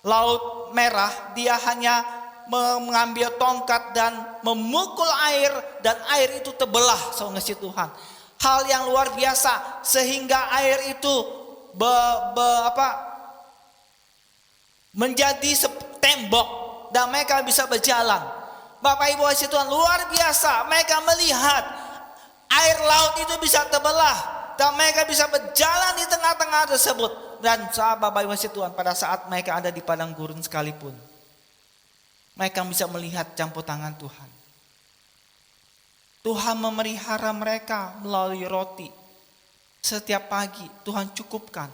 Laut Merah, dia hanya mengambil tongkat dan memukul air, dan air itu terbelah sama si Tuhan. Hal yang luar biasa sehingga air itu menjadi tembok dan mereka bisa berjalan. Bapak Ibu si Tuhan, luar biasa. Mereka melihat air laut itu bisa terbelah dan mereka bisa berjalan di tengah-tengah tersebut. Dan sahabat Bapak Ibu si Tuhan, pada saat mereka ada di padang gurun sekalipun, mereka bisa melihat campur tangan Tuhan. Tuhan memelihara mereka melalui roti. Setiap pagi Tuhan cukupkan.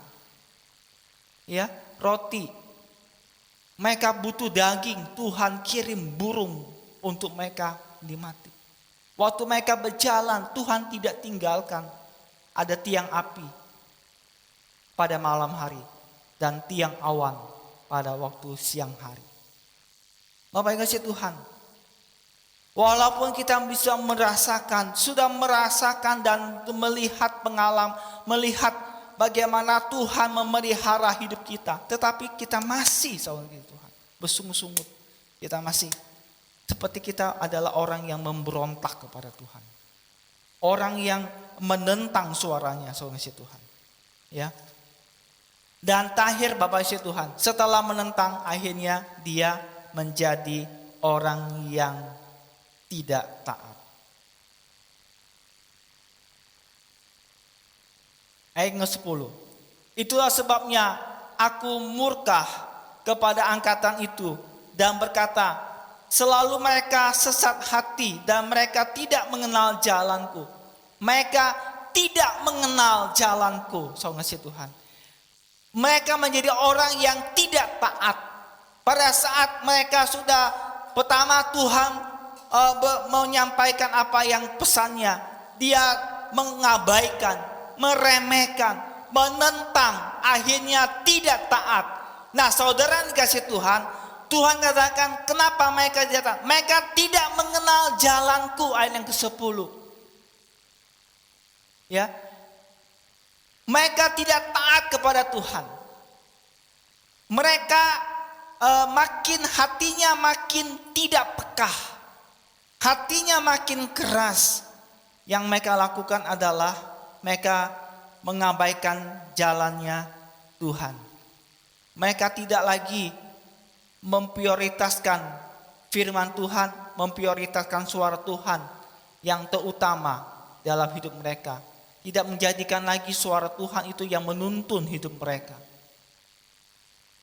Ya, roti. Mereka butuh daging, Tuhan kirim burung untuk mereka nikmati. Waktu mereka berjalan, Tuhan tidak tinggalkan. Ada tiang api pada malam hari dan tiang awan pada waktu siang hari. Bapak Ibu kasih Tuhan, walaupun kita bisa sudah merasakan dan melihat melihat bagaimana Tuhan memelihara hidup kita, tetapi kita masih Tuhan bersungut-sungut. Kita masih seperti kita adalah orang yang memberontak kepada Tuhan, orang yang menentang suaranya Tuhan. Ya. Dan terakhir Bapak Ibu Tuhan, setelah menentang akhirnya dia menjadi orang yang tidak taat. Ayat 10. Itulah sebabnya aku murka kepada angkatan itu dan berkata, selalu mereka sesat hati dan mereka tidak mengenal jalanku. Mereka tidak mengenal jalanku, saudara Tuhan. Mereka menjadi orang yang tidak taat. Pada saat mereka sudah pertama Tuhan menyampaikan apa yang pesannya, dia mengabaikan, meremehkan, menentang, akhirnya tidak taat. Nah, saudara dikasih Tuhan, Tuhan katakan kenapa mereka tidak taat? Mereka tidak mengenal jalanku, ayat yang ke-10. Ya. Mereka tidak taat kepada Tuhan. Mereka hatinya makin tidak peka. Hatinya makin keras. Yang mereka lakukan adalah mereka mengabaikan jalannya Tuhan. Mereka tidak lagi memprioritaskan firman Tuhan, memprioritaskan suara Tuhan yang terutama dalam hidup mereka. Tidak menjadikan lagi suara Tuhan itu yang menuntun hidup mereka.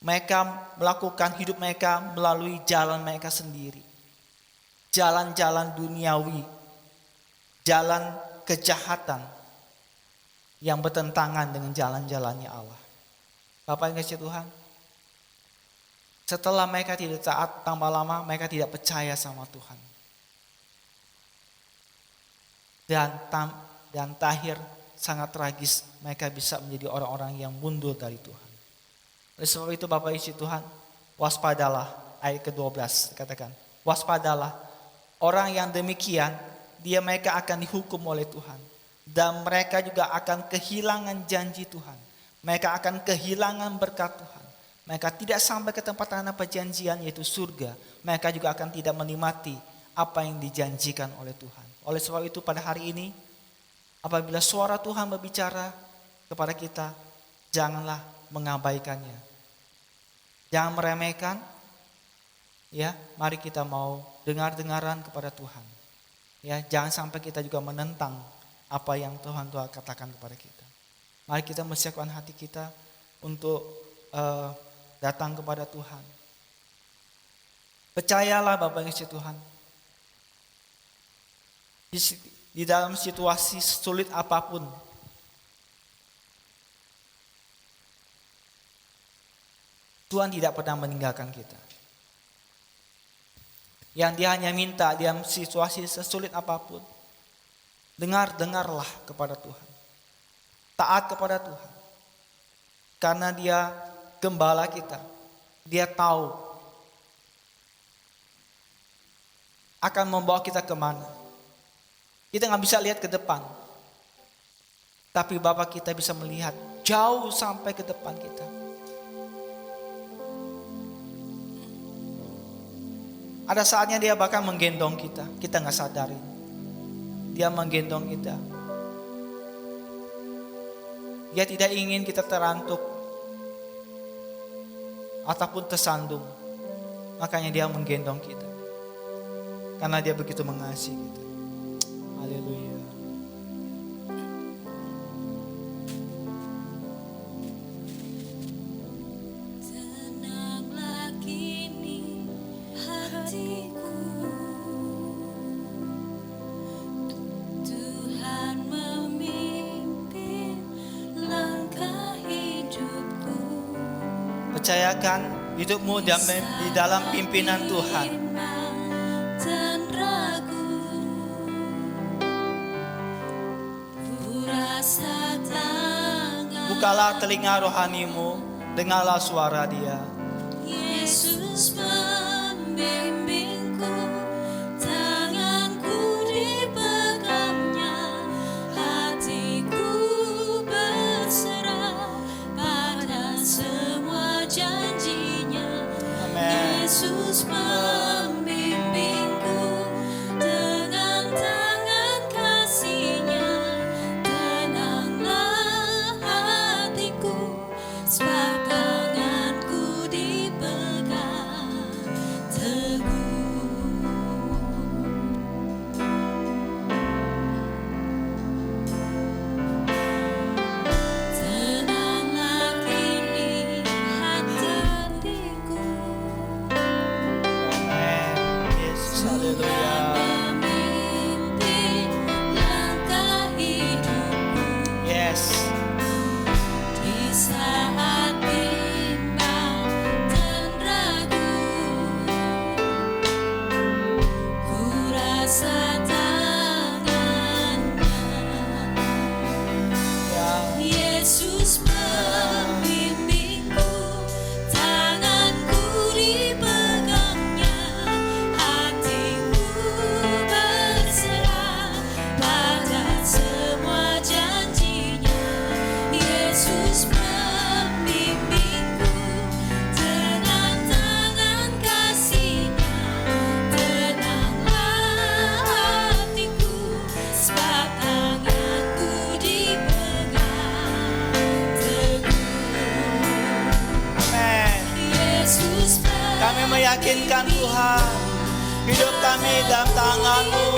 Mereka melakukan hidup mereka melalui jalan mereka sendiri. Jalan-jalan duniawi. Jalan kejahatan yang bertentangan dengan jalan-jalannya Allah. Bapak yang kasih Tuhan, setelah mereka tidak taat, tambah lama mereka tidak percaya sama Tuhan. Dan terakhir sangat tragis, mereka bisa menjadi orang-orang yang mundur dari Tuhan. Oleh sebab itu Bapak Ibu Tuhan, waspadalah, ayat ke-12 dikatakan, waspadalah, orang yang demikian, mereka akan dihukum oleh Tuhan. Dan mereka juga akan kehilangan janji Tuhan. Mereka akan kehilangan berkat Tuhan. Mereka tidak sampai ke tempat tanah perjanjian yaitu surga. Mereka juga akan tidak menikmati apa yang dijanjikan oleh Tuhan. Oleh sebab itu pada hari ini, apabila suara Tuhan berbicara kepada kita, janganlah mengabaikannya. Jangan meremehkan. Ya, mari kita mau dengar-dengaran kepada Tuhan. Ya, jangan sampai kita juga menentang apa yang Tuhan katakan kepada kita. Mari kita mempersiapkan hati kita untuk datang kepada Tuhan. Percayalah Bapak Yesus Tuhan. Di dalam situasi sulit apapun, Tuhan tidak pernah meninggalkan kita. Yang dia hanya minta dalam situasi sesulit apapun, dengarlah kepada Tuhan. Taat kepada Tuhan. Karena dia gembala kita. Dia tahu akan membawa kita kemana. Kita gak bisa lihat ke depan. Tapi Bapa kita bisa melihat jauh sampai ke depan kita. Ada saatnya dia bahkan menggendong kita gak sadari. Dia menggendong kita. Dia tidak ingin kita terantuk ataupun tersandung. Makanya dia menggendong kita. Karena dia begitu mengasihi kita. Haleluya. Tenanglah kini hatiku, Tuhan memimpin langkah hidupku. Percayakan hidupmu di dalam pimpinan Tuhan. Dan ragu, ku rasa tangan Bukalah telinga rohanimu, dengarlah suara Dia. Yesus membimbingku, tanganku dipegangnya, hatiku berserah pada semua janjinya. Amin. Yesus membimbingku dengan tangan kasih-Nya, tenanglah hatiku, sebab tanganku dipegang teguh. Tenanglah kini hatiku, Amin. Yesus, haleluya. memimpin langkah hidupku. Yes. Di saat bimbang dan ragu, ku rasa tangannya. Ya. Yesus membimbingku, tanganku dipegangnya, hatiku berserah pada semua janjinya. Yesus membimbingku dengan tangan kasih-Nya, tenanglah hatiku, sebab tanganku dipegang teguh. Amin. Yesus Kami meyakinkan Tuhan, hidup kami dalam tangan-Mu.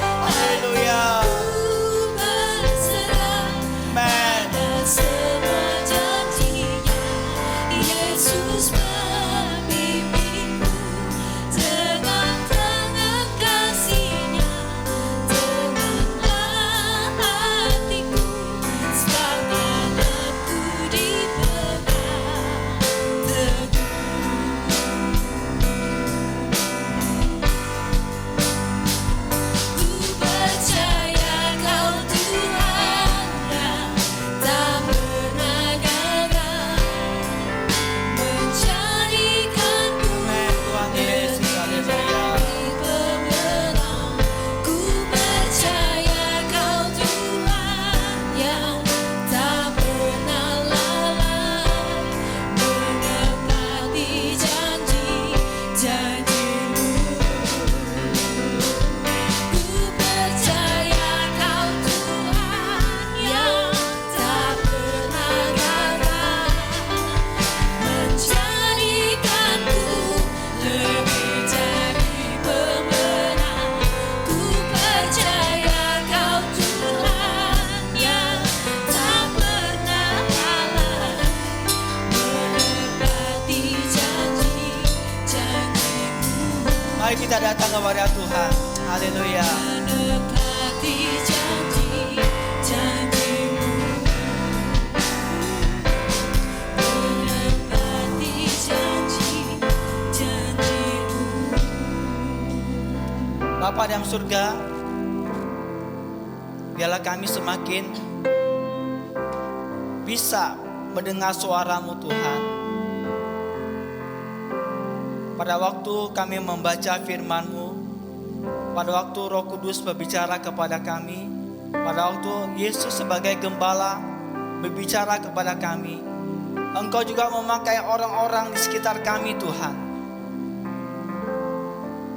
Haleluya. berserah Amin. pada semua janjinya. Yesus membimbingku dengan tangan kasih-Nya, tenanglah hatiku, sebab tanganku dipegang teguh. Ku percaya Kau Tuhan yang tak pernah gagal, menjadikanku Amin. Tuhan Yesus, haleluya. pemenang. Ku percaya Kau Tuhan yang tak pernah lalai, menepati janji-janji-Mu. Ku percaya Kau Tuhan yang tak pernah gagal, menjadikanku lebih dari pemenang. Ku percaya Kau Tuhan yang tak pernah lalai, menepati janji-janji-Mu. Mari kita datang kepada Tuhan. Haleluya. Menepati janji-janji-Mu. Menepati dalam surga, biarlah kami semakin bisa mendengar suara-Mu Tuhan. Pada waktu kami membaca firman-Mu, pada waktu Roh Kudus berbicara kepada kami, pada waktu Yesus sebagai gembala berbicara kepada kami, Engkau juga memakai orang-orang di sekitar kami Tuhan,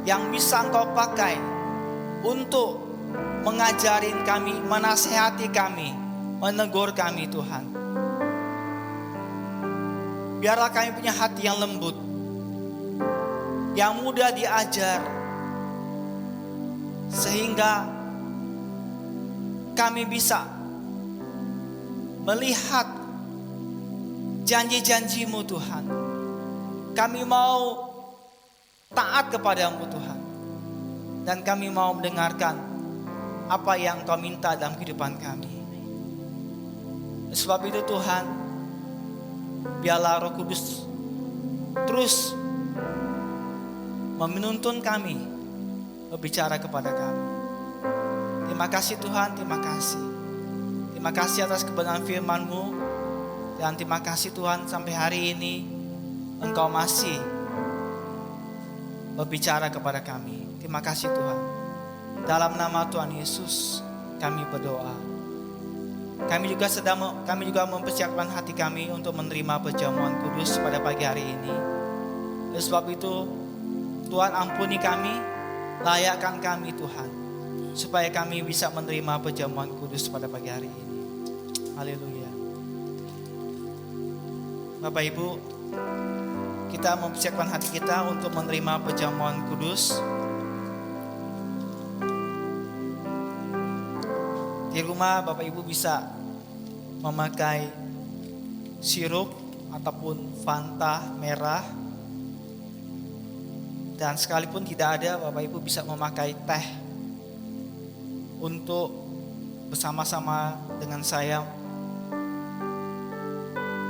yang bisa Engkau pakai untuk mengajarin kami, menasihati kami, menegur kami Tuhan. Biarlah kami punya hati yang lembut, yang mudah diajar, sehingga kami bisa melihat janji-janji-Mu Tuhan. Kami mau taat kepada-Mu Tuhan, dan kami mau mendengarkan apa yang Kau minta dalam kehidupan kami. Sebab itu Tuhan, biarlah Roh Kudus terus menuntun kami, berbicara kepada kami. Terima kasih Tuhan, terima kasih. Terima kasih atas kebenaran firman-Mu, dan terima kasih Tuhan sampai hari ini Engkau masih berbicara kepada kami. Terima kasih Tuhan. Dalam nama Tuhan Yesus kami berdoa. Kami juga mempersiapkan hati kami untuk menerima perjamuan kudus pada pagi hari ini. Oleh sebab itu Tuhan, ampuni kami, layakkan kami Tuhan, supaya kami bisa menerima perjamuan kudus pada pagi hari ini. Haleluya. Bapak Ibu, kita mempersiapkan hati kita untuk menerima perjamuan kudus. Di rumah Bapak Ibu bisa memakai sirup ataupun Fanta merah. Dan sekalipun tidak ada, Bapak Ibu bisa memakai teh untuk bersama-sama dengan saya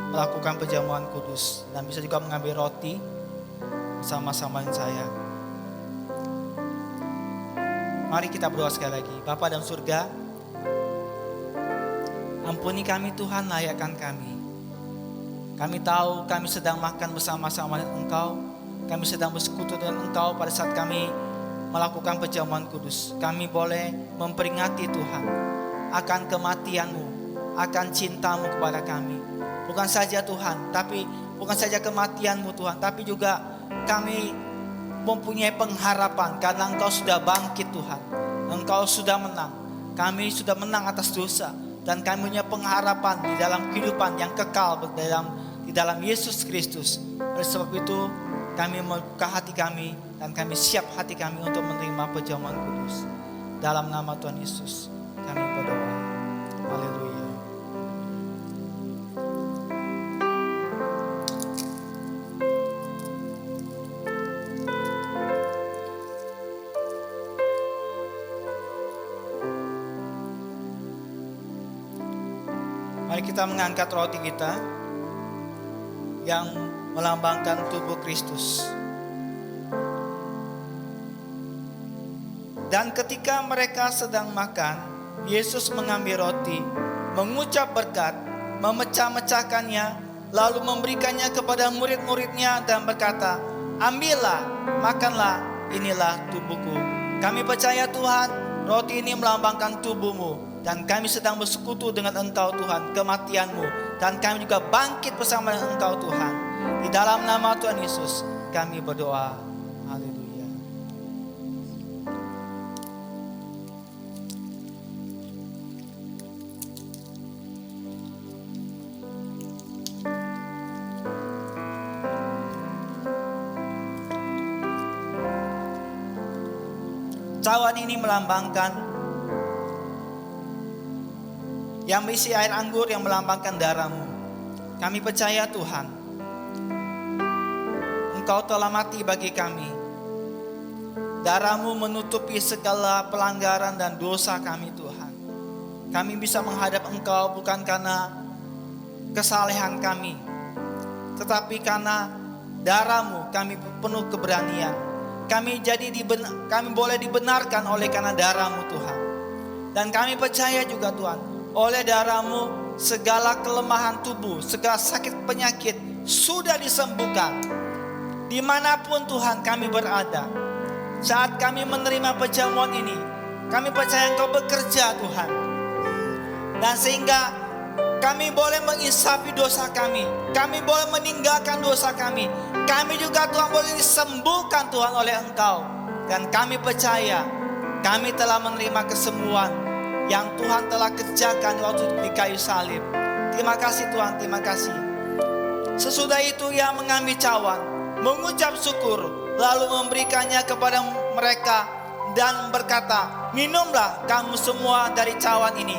melakukan perjamuan kudus. Dan bisa juga mengambil roti bersama-sama dengan saya. Mari kita berdoa sekali lagi. Bapa dalam surga, ampuni kami Tuhan, layakkan kami. Kami tahu kami sedang makan bersama-sama dengan Engkau. Kami sedang bersekutu dengan Engkau pada saat kami melakukan perjamuan kudus. Kami boleh memperingati Tuhan akan kematian-Mu, akan cinta-Mu kepada kami. Bukan saja Tuhan, tapi bukan saja kematian-Mu Tuhan, tapi juga kami mempunyai pengharapan karena Engkau sudah bangkit Tuhan. Engkau sudah menang. Kami sudah menang atas dosa, dan kami punya pengharapan di dalam kehidupan yang kekal di dalam Yesus Kristus. Oleh sebab itu kami membuka hati kami, dan kami siap hati kami untuk menerima perjamuan kudus. Dalam nama Tuhan Yesus kami berdoa. Haleluya. Mari kita mengangkat roti kita yang melambangkan tubuh Kristus. Dan ketika mereka sedang makan, Yesus mengambil roti, mengucap berkat, memecah-mecahkannya, lalu memberikannya kepada murid-muridnya dan berkata, "Ambillah, makanlah, inilah tubuhku." Kami percaya Tuhan, roti ini melambangkan tubuh-Mu, dan kami sedang bersekutu dengan Engkau Tuhan, kematian-Mu, dan kami juga bangkit bersama dengan Engkau Tuhan. Di dalam nama Tuhan Yesus kami berdoa. Haleluya. Cawan ini melambangkan yang berisi air anggur yang melambangkan darah-Mu. Kami percaya Tuhan, Engkau telah mati bagi kami. Darah-Mu menutupi segala pelanggaran dan dosa kami Tuhan. Kami bisa menghadap Engkau bukan karena kesalehan kami, tetapi karena darah-Mu kami penuh keberanian. kami boleh dibenarkan oleh karena darah-Mu Tuhan. Dan kami percaya juga Tuhan, oleh darah-Mu segala kelemahan tubuh, segala sakit penyakit sudah disembuhkan. Dimanapun Tuhan kami berada, saat kami menerima perjamuan ini, kami percaya Engkau bekerja Tuhan. Dan sehingga kami boleh mengisapi dosa kami boleh meninggalkan dosa kami juga Tuhan boleh disembuhkan Tuhan oleh Engkau. Dan kami percaya kami telah menerima kesembuhan yang Tuhan telah kerjakan waktu di kayu salib. Terima kasih Tuhan, terima kasih. Sesudah itu Ia mengambil cawan, mengucap syukur, lalu memberikannya kepada mereka dan berkata, minumlah kamu semua dari cawan ini,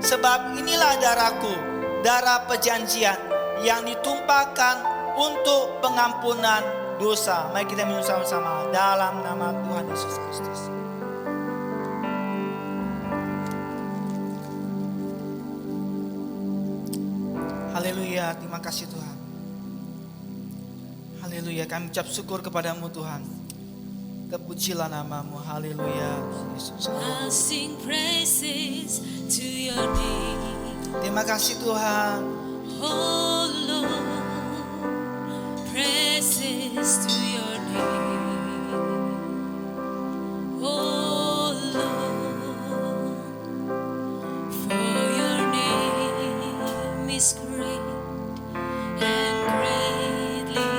sebab inilah darahku, darah perjanjian yang ditumpahkan untuk pengampunan dosa. Mari kita minum sama-sama dalam nama Tuhan Yesus Kristus. Haleluya, terima kasih Tuhan. Haleluya, kami ucap syukur kepadamu Tuhan. Terpujilah namamu, haleluya Yesus. I'll sing praises to your name. Terima kasih Tuhan. Oh Lord, praises to your name. Oh Lord, for your name is great and greatly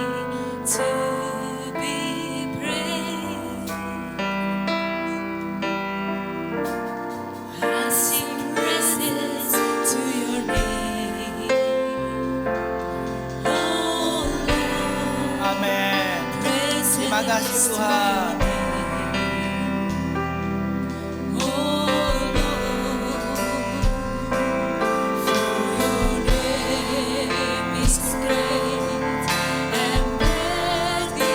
to be praised. I sing praises to your name. Oh Lord, Amin. praises Terima kasih to Tuhan. your name. Oh Lord, for your name is great and worthy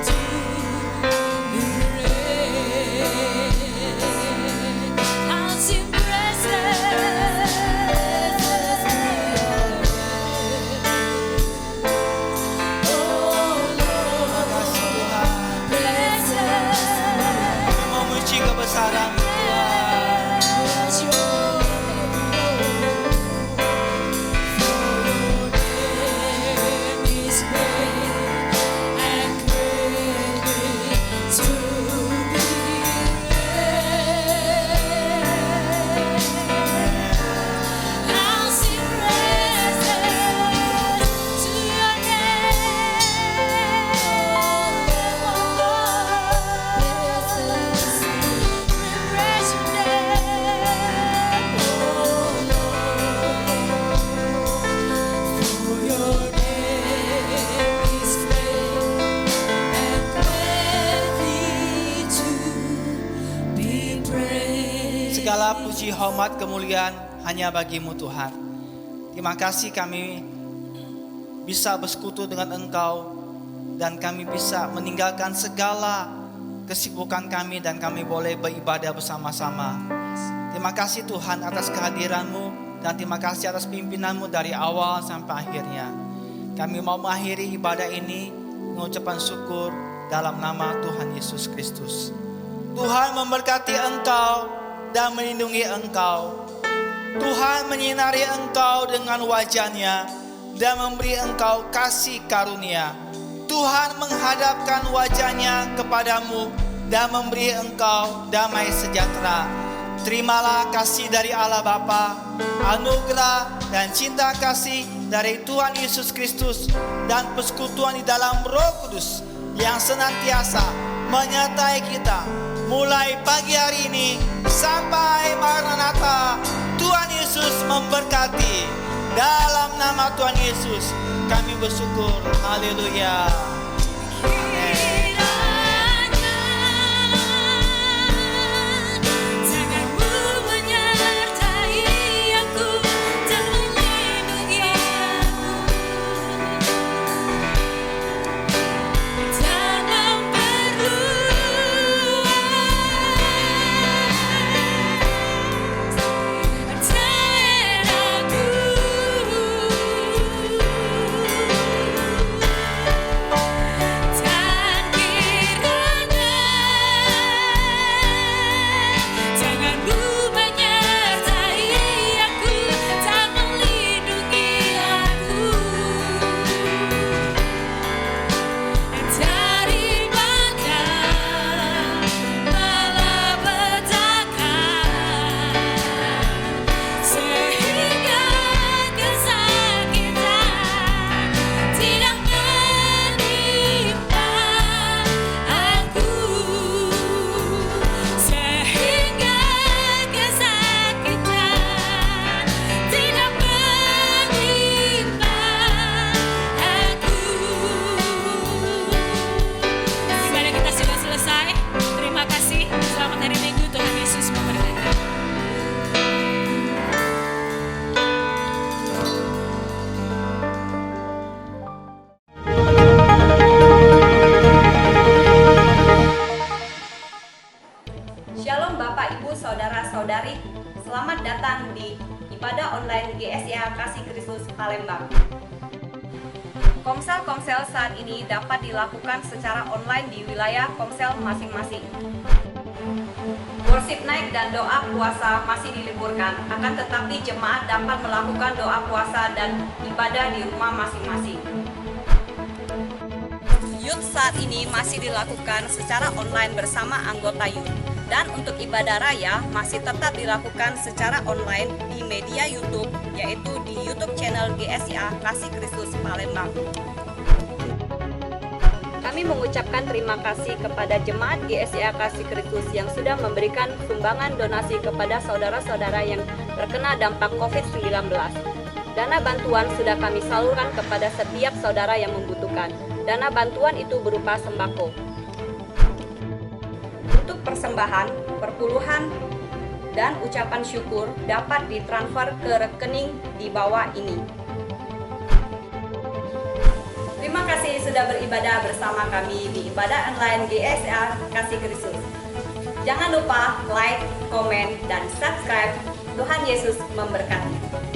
to be praised. I'll sing praises to your name. Oh Terima kasih Tuhan. praises. Kami memuji kebesaran Tuhan. Segala puji, hormat, kemuliaan hanya bagimu Tuhan. Terima kasih kami bisa bersekutu dengan Engkau dan kami bisa meninggalkan segala kesibukan kami dan kami boleh beribadah bersama-sama. Terima kasih Tuhan atas kehadiran-Mu dan terima kasih atas pimpinan-Mu dari awal sampai akhirnya. Kami mau mengakhiri ibadah ini mengucapkan syukur dalam nama Tuhan Yesus Kristus. Tuhan memberkati engkau dan melindungi engkau. Tuhan menyinari engkau dengan wajah-Nya dan memberi engkau kasih karunia. Tuhan menghadapkan wajah-Nya kepadamu dan memberi engkau damai sejahtera. Terimalah kasih dari Allah Bapa, anugerah dan cinta kasih dari Tuhan Yesus Kristus dan persekutuan di dalam Roh Kudus yang senantiasa menyertai kita mulai pagi hari ini sampai Maranatha. Tuhan Yesus memberkati. Dalam nama Tuhan Yesus kami bersyukur. Haleluya. Amin. Tanganmu menyertai aku dan melindungi aku dalam perluan. Dan aku datang di ibadah online GSIA Kasih Kristus Palembang. Komsel-komsel saat ini dapat dilakukan secara online di wilayah komsel masing-masing. Worship night dan doa puasa masih diliburkan, akan tetapi jemaat dapat melakukan doa puasa dan ibadah di rumah masing-masing. Youth saat ini masih dilakukan secara online bersama anggota youth. Dan untuk ibadah raya masih tetap dilakukan secara online di media YouTube, yaitu di YouTube channel GSIA Kasih Kristus Palembang. Kami mengucapkan terima kasih kepada jemaat GSIA Kasih Kristus yang sudah memberikan sumbangan donasi kepada saudara-saudara yang terkena dampak COVID-19. Dana bantuan sudah kami salurkan kepada setiap saudara yang membutuhkan. Dana bantuan itu berupa sembako. Untuk persembahan, perpuluhan, dan ucapan syukur dapat ditransfer ke rekening di bawah ini. Terima kasih sudah beribadah bersama kami di ibadah online GSIA Kasih Kristus. Jangan lupa like, komen, dan subscribe. Tuhan Yesus memberkati.